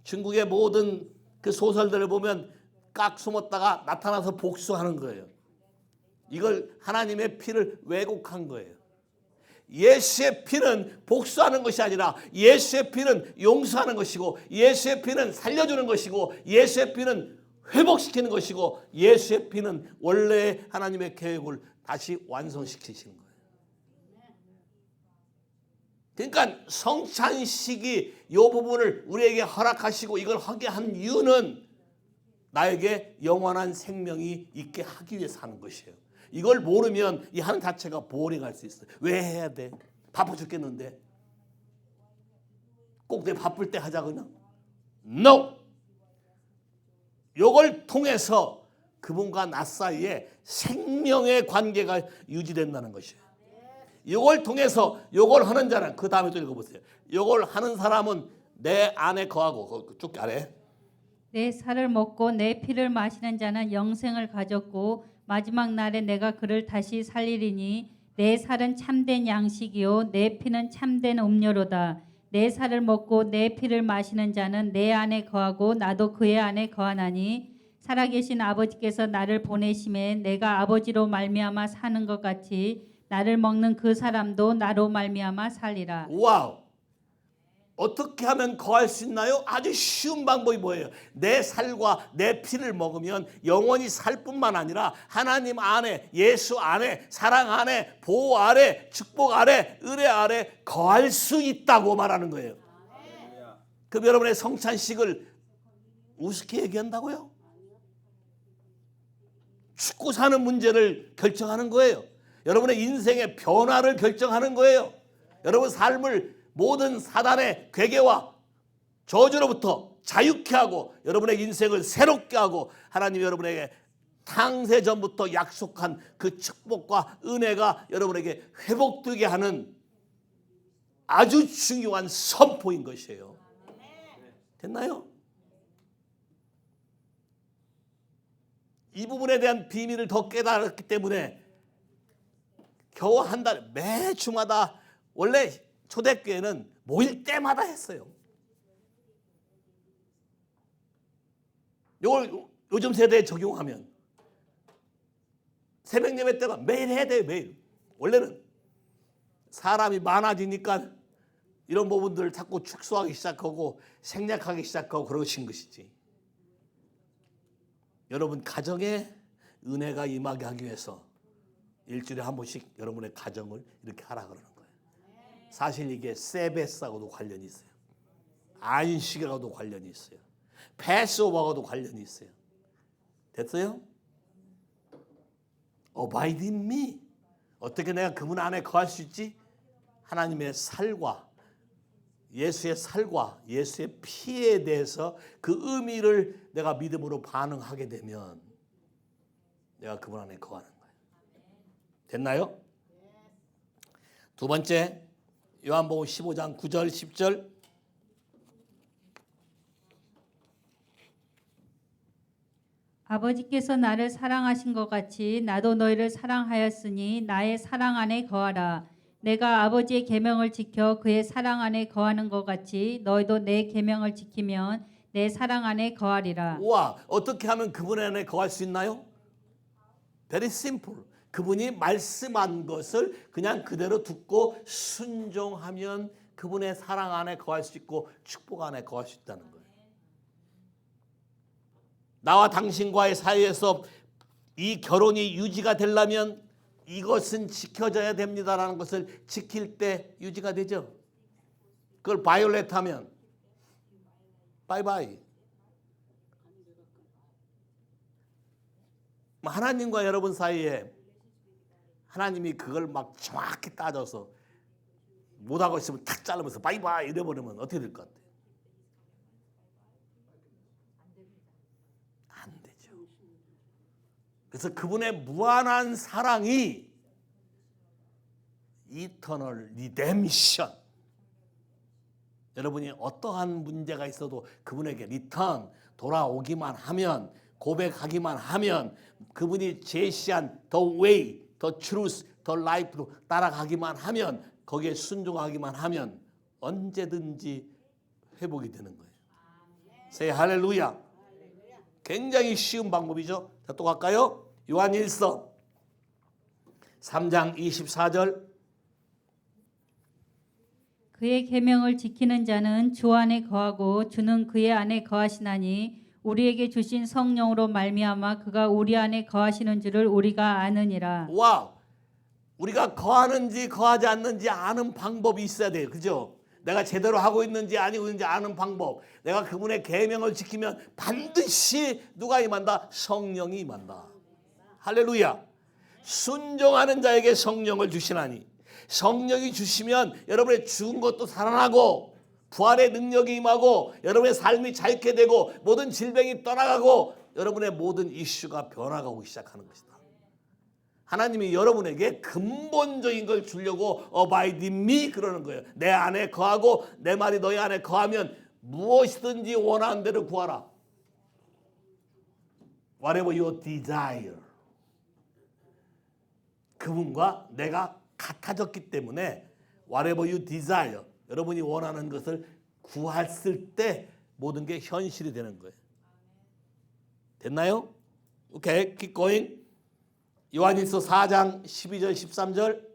중국의 모든 그 소설들을 보면 깍 숨었다가 나타나서 복수하는 거예요. 이걸 하나님의 피를 왜곡한 거예요. 예수의 피는 복수하는 것이 아니라 예수의 피는 용서하는 것이고 예수의 피는 살려주는 것이고 예수의 피는 회복시키는 것이고 예수의 피는 원래 하나님의 계획을 다시 완성시키시는 거예요. 그러니까 성찬식이 이 부분을 우리에게 허락하시고 이걸 하게 한 이유는 나에게 영원한 생명이 있게 하기 위해서 하는 것이에요. 이걸 모르면 이 하는 자체가 보링할 수 있어요. 왜 해야 돼? 바빠 죽겠는데 꼭 내 바쁠 때 하자 그냥? No. 요걸 통해서 그분과 나 사이에 생명의 관계가 유지된다는 것이에요. 요걸 통해서 요걸 하는 자는 그 다음에 또 읽어보세요. 요걸 하는 사람은 내 안에 거하고 쭉 아래 내 살을 먹고 내 피를 마시는 자는 영생을 가졌고 마지막 날에 내가 그를 다시 살리리니 내 살은 참된 양식이요 내 피는 참된 음료로다. 내 살을 먹고 내 피를 마시는 자는 내 안에 거하고 나도 그의 안에 거하나니 살아계신 아버지께서 나를 보내심에 내가 아버지로 말미암아 사는 것 같이 나를 먹는 그 사람도 나로 말미암아 살리라. 와우. 어떻게 하면 거할 수 있나요? 아주 쉬운 방법이 뭐예요? 내 살과 내 피를 먹으면 영원히 살 뿐만 아니라 하나님 안에, 예수 안에, 사랑 안에, 보호 아래, 축복 아래, 은혜 아래 거할 수 있다고 말하는 거예요. 그럼 여러분의 성찬식을 우습게 얘기한다고요? 죽고 사는 문제를 결정하는 거예요. 여러분의 인생의 변화를 결정하는 거예요. 여러분 삶을 모든 사단의 괴계와 저주로부터 자유케 하고 여러분의 인생을 새롭게 하고 하나님이 여러분에게 창세 전부터 약속한 그 축복과 은혜가 여러분에게 회복되게 하는 아주 중요한 선포인 것이에요. 됐나요? 이 부분에 대한 비밀을 더 깨달았기 때문에 겨우 한 달에 매 주마다 원래 초대교회는 모일 때마다 했어요. 이걸 요즘 세대에 적용하면 새벽 예배 때가 매일 해야 돼요. 매일. 원래는 사람이 많아지니까 이런 부분들을 자꾸 축소하기 시작하고 생략하기 시작하고 그러신 것이지. 여러분 가정에 은혜가 임하게 하기 위해서 일주일에 한 번씩 여러분의 가정을 이렇게 하라 그러는 거예요. 사실 이게 세베스하고도 관련이 있어요. 안식일하고도 관련이 있어요. 패스오버하고도 관련이 있어요. 됐어요? Abide in me. 어떻게 내가 그분 안에 거할 수 있지? 하나님의 살과 예수의 살과 예수의 피에 대해서 그 의미를 내가 믿음으로 반응하게 되면 내가 그분 안에 거하는 거예요. 됐나요? 두 번째 요한복음 15장 9절 10절 아버지께서 나를 사랑하신 것 같이 나도 너희를 사랑하였으니 나의 사랑 안에 거하라. 내가 아버지의 계명을 지켜 그의 사랑 안에 거하는 것 같이 너희도 내 계명을 지키면 내 사랑 안에 거하리라. 와, 어떻게 하면 그분 안에 거할 수 있나요? Very simple. 그분이 말씀한 것을 그냥 그대로 듣고 순종하면 그분의 사랑 안에 거할 수 있고 축복 안에 거할 수 있다는 거예요. 나와 당신과의 사이에서 이 결혼이 유지가 되려면 이것은 지켜져야 됩니다라는 것을 지킬 때 유지가 되죠. 그걸 바이올렛 하면 바이바이. 하나님과 여러분 사이에 하나님이 그걸 막 정확히 따져서 못하고 있으면 탁 자르면서 바이바이 이래버리면 어떻게 될 것 같아요? 안 되죠. 그래서 그분의 무한한 사랑이 이터널 리뎀션. 여러분이 어떠한 문제가 있어도 그분에게 리턴 돌아오기만 하면 고백하기만 하면 그분이 제시한 the way, the truth, the life로 따라가기만 하면 거기에 순종하기만 하면 언제든지 회복이 되는 거예요. say 할렐루야. 굉장히 쉬운 방법이죠. 자, 또 갈까요? 요한 1서 3장 24절 그의 계명을 지키는 자는 주 안에 거하고 주는 그의 안에 거하시나니 우리에게 주신 성령으로 말미암아 그가 우리 안에 거하시는 줄을 우리가 아느니라. 와, 우리가 거하는지 거하지 않는지 아는 방법이 있어야 돼요. 그죠? 내가 제대로 하고 있는지 아니고 있는지 아는 방법. 내가 그분의 계명을 지키면 반드시 누가 임한다? 성령이 임한다. 할렐루야. 순종하는 자에게 성령을 주시나니 성령이 주시면 여러분의 죽은 것도 살아나고 부활의 능력이 임하고 여러분의 삶이 자유케 되고 모든 질병이 떠나가고 여러분의 모든 이슈가 변화가고 시작하는 것이다. 하나님이 여러분에게 근본적인 걸 주려고 abide in me 그러는 거예요. 내 안에 거하고 내 말이 너희 안에 거하면 무엇이든지 원하는 대로 구하라. Whatever you desire. 그분과 내가 같아졌기 때문에 whatever you desire. 여러분이 원하는 것을 구했을 때 모든 게 현실이 되는 거예요. 됐나요? 오케이, keep going. 요한일서 4장 12절 13절.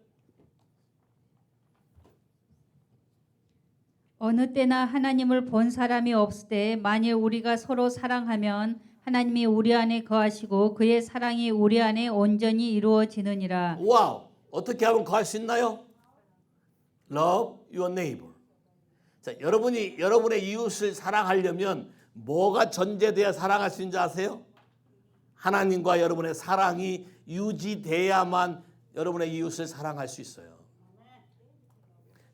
어느 때나 하나님을 본 사람이 없을 때 만일 우리가 서로 사랑하면 하나님이 우리 안에 거하시고 그의 사랑이 우리 안에 온전히 이루어지느니라. 와우, 어떻게 하면 거할 수 있나요? Love your neighbor. 자, 여러분이 여러분의 이웃을 사랑하려면 뭐가 전제돼야 사랑할 수 있는지 아세요? 하나님과 여러분의 사랑이 유지돼야만 여러분의 이웃을 사랑할 수 있어요.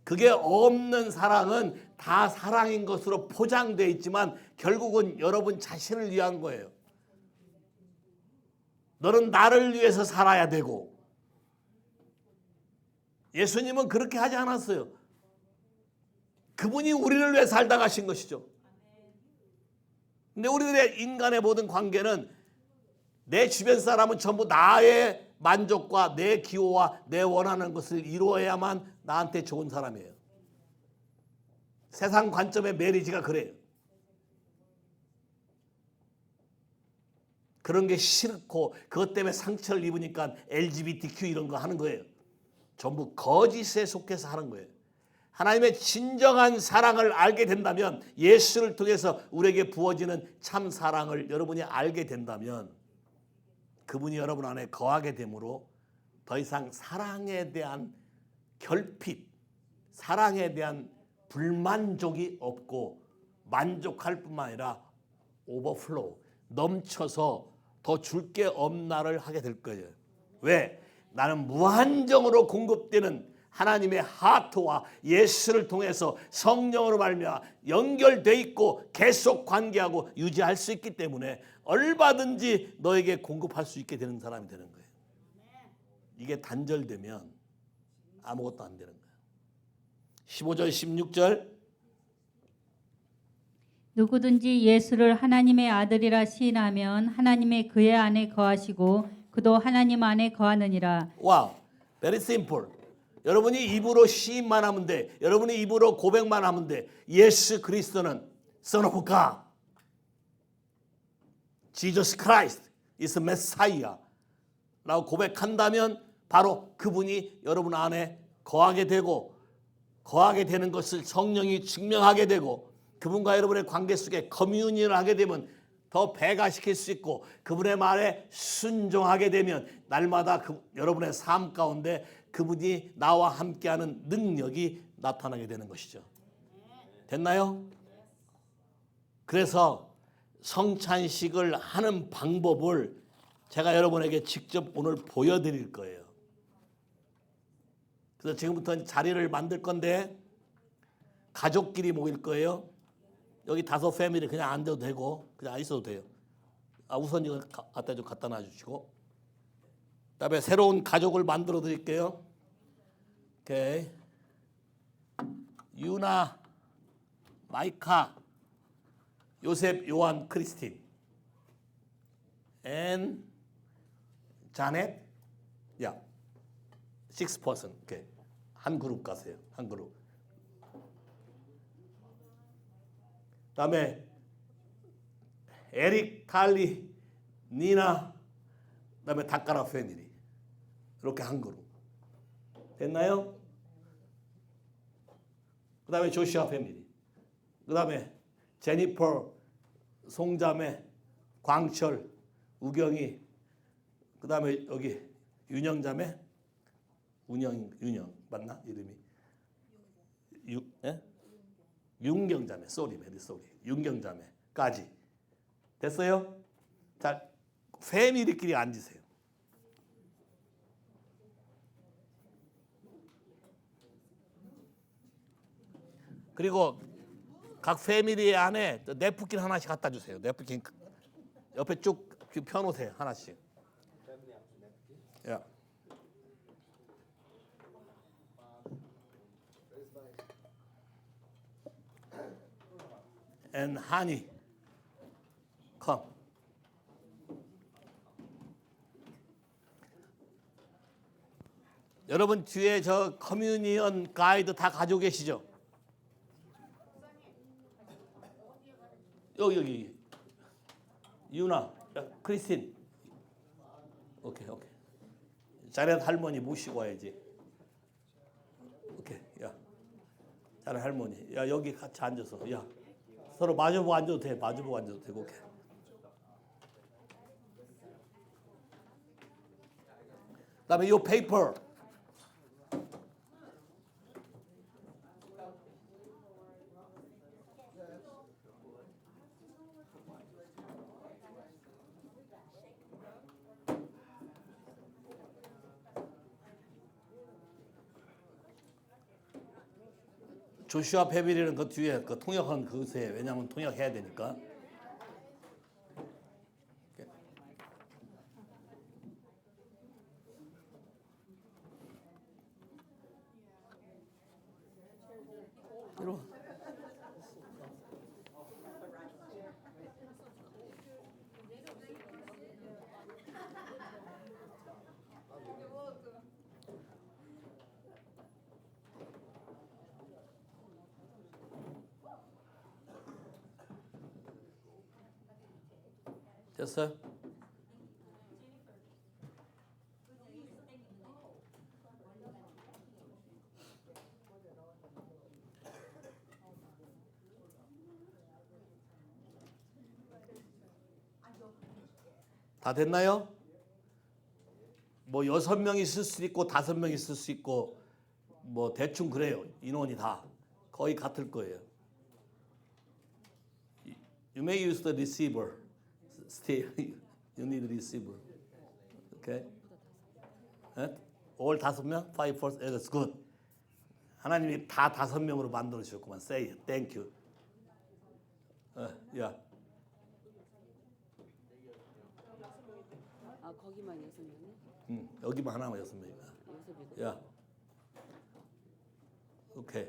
그게 없는 사랑은 다 사랑인 것으로 포장되어 있지만 결국은 여러분 자신을 위한 거예요. 너는 나를 위해서 살아야 되고, 예수님은 그렇게 하지 않았어요. 그분이 우리를 위해 살다 가신 것이죠. 근데 우리들의 인간의 모든 관계는 내 주변 사람은 전부 나의 만족과 내 기호와 내 원하는 것을 이루어야만 나한테 좋은 사람이에요. 세상 관점의 메리지가 그래요. 그런 게 싫고 그것 때문에 상처를 입으니까 LGBTQ 이런 거 하는 거예요. 전부 거짓에 속해서 하는 거예요. 하나님의 진정한 사랑을 알게 된다면, 예수를 통해서 우리에게 부어지는 참 사랑을 여러분이 알게 된다면 그분이 여러분 안에 거하게 되므로 더 이상 사랑에 대한 결핍, 사랑에 대한 불만족이 없고 만족할 뿐만 아니라 오버플로우, 넘쳐서 더 줄 게 없나를 하게 될 거예요. 왜? 나는 무한정으로 공급되는 하나님의 하트와 예수를 통해서 성령으로 말미암아 연결돼 있고 계속 관계하고 유지할 수 있기 때문에 얼마든지 너에게 공급할 수 있게 되는 사람이 되는 거예요. 이게 단절되면 아무것도 안 되는 거예요. 15절 16절. 누구든지 예수를 하나님의 아들이라 시인하면 하나님의 그의 안에 거하시고 그도 하나님 안에 거하느니라. 와우, very simple. 여러분이 입으로 시인만 하면 돼. 여러분이 입으로 고백만 하면 돼. 예수 그리스도는 Son of God, Jesus Christ is Messiah 라고 고백한다면 바로 그분이 여러분 안에 거하게 되고, 거하게 되는 것을 성령이 증명하게 되고, 그분과 여러분의 관계 속에 커뮤니언을 하게 되면 더 배가시킬 수 있고, 그분의 말에 순종하게 되면 날마다 여러분의 삶 가운데 그분이 나와 함께하는 능력이 나타나게 되는 것이죠. 됐나요? 그래서 성찬식을 하는 방법을 제가 여러분에게 직접 오늘 보여드릴 거예요. 그래서 지금부터 자리를 만들 건데 가족끼리 모일 거예요. 여기 5 패밀리 그냥 앉아도 되고 그냥 있어도 돼요. 우선 이거 갖다 놔주시고, 그다음에 새로운 가족을 만들어 드릴게요. 오케이. 유나, 마이카, 요셉, 요한, 크리스틴, and 자넷, 야, 6%. 오케이. 한 그룹 가세요. 한 그룹. 그다음에 에릭, 탈리, 니나, 그다음에 다카라 패밀리. 이렇게 한 그룹. 됐나요? 그다음에 조시아 패밀리. 그다음에 제니퍼, 송자매, 광철, 우경이. 그다음에 여기 윤영자매. 윤영 맞나 이름이? 윤경자매. 윤경자매까지. 됐어요? 자, 패밀리끼리 앉으세요. 그리고 각 패밀리 안에 냅킨 하나씩 갖다 주세요. 냅킨 옆에 쭉 펴놓으세요. 하나씩. 야. And honey, come. 여러분 뒤에 저 커뮤니언 가이드 다 가지고 계시죠? 여기 유나, 크리스틴. 오케이. 자네 할머니 모시고 와야지. 오케이, 야, 자네 할머니, 야 여기 같이 앉아서, 야 서로 마주보고 앉아도 돼, 마주보고 앉아도 되고. 오케이. 그다음에 요 페이퍼. 조슈아 패밀리는 그 뒤에 그 통역한 그것에 왜냐하면 통역해야 되니까. 이리 와. 됐어요? 다 됐나요? 뭐 6명 있을 수 있고 5명 있을 수 있고 뭐 대충 그래요. 인원이 다 거의 같을 거예요. You may use the receiver. Still, you need receiver. Okay? all 5명? 5, 4, that's good. 하나님이 다 5명으로 만들어 주셨구만. Say thank you. 야. 아 거기만 6명이? 여기만 하나만 6명이야. 야. 오케이.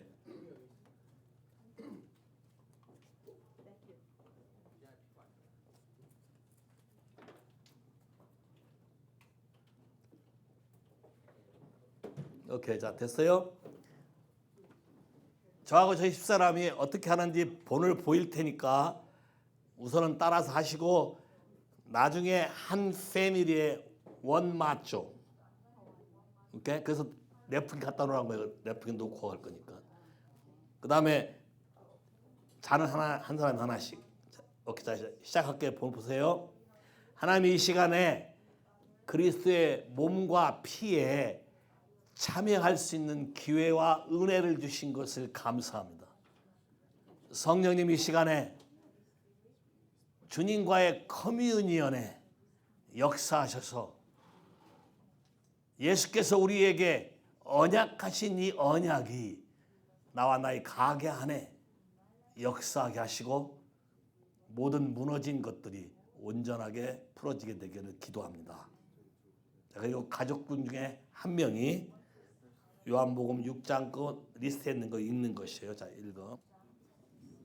오케이, 자 됐어요. 저하고 저희 집사람이 어떻게 하는지 본을 보일 테니까 우선은 따라서 하시고 나중에 한 패밀리에 원 맞죠. 오케이, 그래서 냅킨 갖다 놓으라는 거예요. 냅킨 놓고 갈 거니까. 그 다음에 잔은 한 사람 하나씩. 오케이, 자 시작할게요. 본 보세요. 하나님 이 시간에 그리스도의 몸과 피에 참여할 수 있는 기회와 은혜를 주신 것을 감사합니다. 성령님 이 시간에 주님과의 커뮤니언에 역사하셔서 예수께서 우리에게 언약하신 이 언약이 나와 나의 가게 안에 역사하게 하시고 모든 무너진 것들이 온전하게 풀어지게 되기를 기도합니다. 그리고 가족분 중에 한 명이 요한복음 6장 그 리스트에 있는 거 읽는 것이에요. 자, 읽어.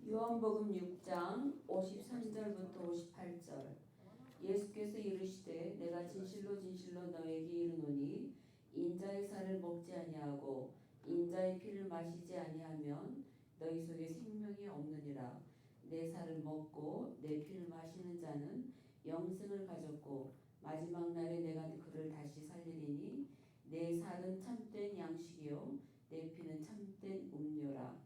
요한복음 6장 53절부터 58절. 예수께서 이르시되 내가 진실로 진실로 너에게 이르노니 인자의 살을 먹지 아니하고 인자의 피를 마시지 아니하면 너희 속에 생명이 없느니라. 내 살을 먹고 내 피를 마시는 자는 영생을 가졌고 마지막 날에 내가 그를 다시 살리리니 내 살은 참된 양식이요 내 피는 참된 음료라.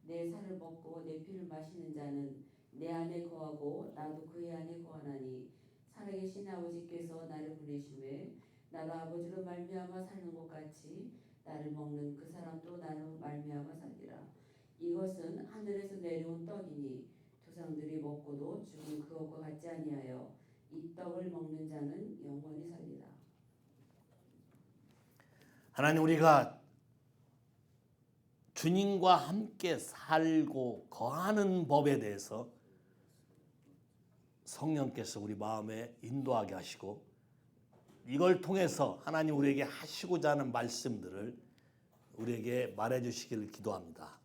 내 살을 먹고 내 피를 마시는 자는 내 안에 거하고 나도 그의 안에 거하나니 살아계신 아버지께서 나를 보내심에 나도 아버지로 말미암아 사는 것 같이 나를 먹는 그 사람도 나로 말미암아 살리라. 이것은 하늘에서 내려온 떡이니 조상들이 먹고도 죽은 그것과 같지 아니하여 이 떡을 먹는 자는 영원히 살리라. 하나님 우리가 주님과 함께 살고 거하는 법에 대해서 성령께서 우리 마음에 인도하게 하시고 이걸 통해서 하나님 우리에게 하시고자 하는 말씀들을 우리에게 말해 주시기를 기도합니다.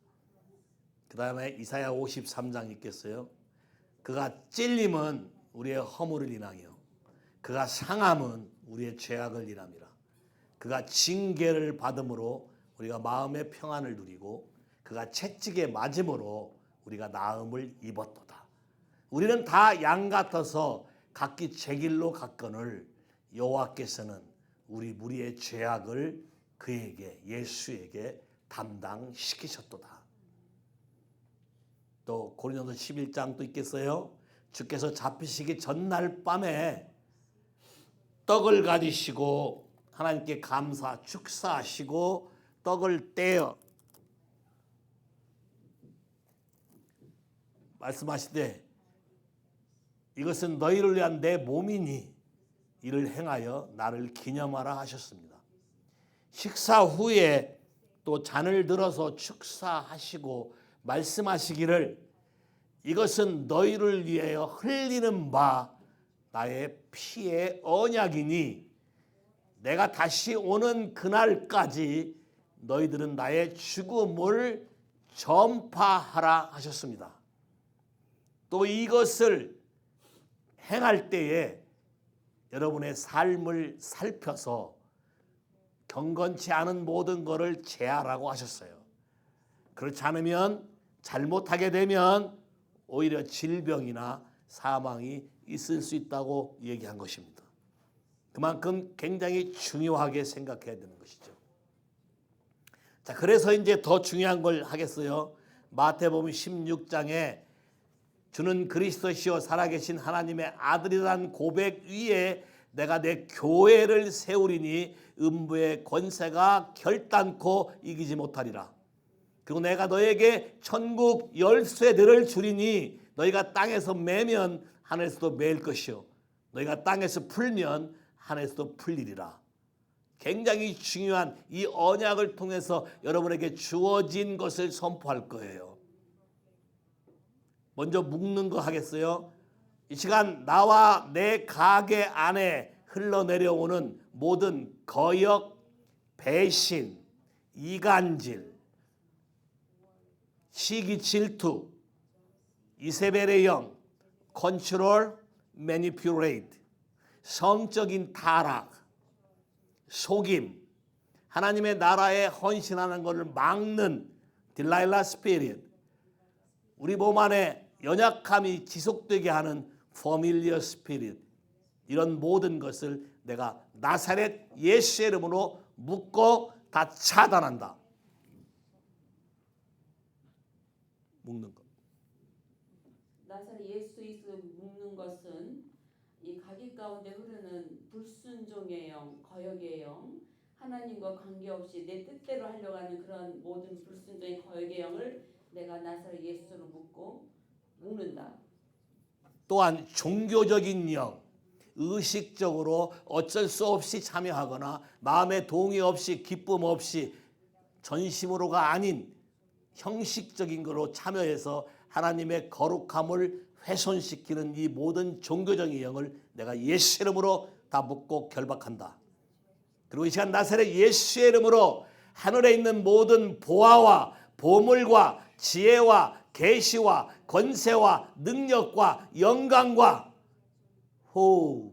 그 다음에 이사야 53장 읽겠어요. 그가 찔림은 우리의 허물을 인하여 그가 상함은 우리의 죄악을 인함이라. 그가 징계를 받음으로 우리가 마음의 평안을 누리고 그가 채찍에 맞음으로 우리가 나음을 입었도다. 우리는 다 양 같아서 각기 제 길로 갔거늘 여호와께서는 우리 무리의 죄악을 그에게 예수에게 담당시키셨도다. 또 고린도서 11장도 있겠어요. 주께서 잡히시기 전날 밤에 떡을 가지시고 하나님께 감사 축사하시고 떡을 떼어 말씀하시되 이것은 너희를 위한 내 몸이니 이를 행하여 나를 기념하라 하셨습니다. 식사 후에 또 잔을 들어서 축사하시고 말씀하시기를 이것은 너희를 위하여 흘리는 바 나의 피의 언약이니 내가 다시 오는 그날까지 너희들은 나의 죽음을 전파하라 하셨습니다. 또 이것을 행할 때에 여러분의 삶을 살펴서 경건치 않은 모든 것을 제하라고 하셨어요. 그렇지 않으면 잘못하게 되면 오히려 질병이나 사망이 있을 수 있다고 얘기한 것입니다. 그만큼 굉장히 중요하게 생각해야 되는 것이죠. 자, 그래서 이제 더 중요한 걸 하겠어요. 마태복음 16장에 주는 그리스도시요 살아계신 하나님의 아들이라는 고백 위에 내가 내 교회를 세우리니 음부의 권세가 결단코 이기지 못하리라. 그리고 내가 너에게 천국 열쇠들을 주리니 너희가 땅에서 매면 하늘에서도 매일 것이요 너희가 땅에서 풀면 하늘에서도 풀리리라. 굉장히 중요한 이 언약을 통해서 여러분에게 주어진 것을 선포할 거예요. 먼저 묶는 거 하겠어요. 이 시간 나와 내 가게 안에 흘러내려오는 모든 거역, 배신, 이간질, 시기 질투, 이세벨의 영, 컨트롤, 매니퓨레이트, 성적인 타락, 속임, 하나님의 나라에 헌신하는 것을 막는 딜라일라 스피릿, 우리 몸 안에 연약함이 지속되게 하는 퍼밀리어 스피릿, 이런 모든 것을 내가 나사렛 예수의 이름으로 묶고 다 차단한다. 묶는 것. 나사렛 예수 이름으로 묶는 것은 이 가기 가운데 흐르는 불순종의 영, 거역의 영, 하나님과 관계없이 내 뜻대로 하려고 하는 그런 모든 불순종의 거역의 영을 내가 나사렛 예수로 묶는다. 또한 종교적인 영, 의식적으로 어쩔 수 없이 참여하거나 마음의 동의 없이 기쁨 없이 전심으로가 아닌 형식적인 거로 참여해서 하나님의 거룩함을 훼손시키는 이 모든 종교적인 영을 내가 예수의 이름으로 다 묶고 결박한다. 그리고 이 시간 나사렛 예수의 이름으로 하늘에 있는 모든 보화와 보물과 지혜와 계시와 권세와 능력과 영광과 호우,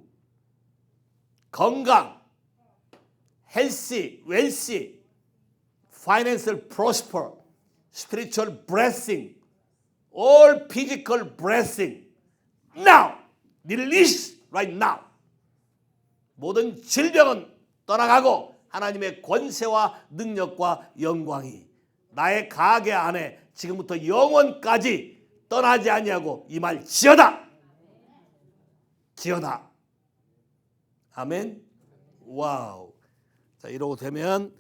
건강, 헬시, 웰시, financial prosper, spiritual blessing, all physical blessing, now, release right now. 모든 질병은 떠나가고 하나님의 권세와 능력과 영광이 나의 가게 안에 지금부터 영원까지 떠나지 아니하고 임할지어다. 지어다. 아멘. 와우. 자, 이러고 되면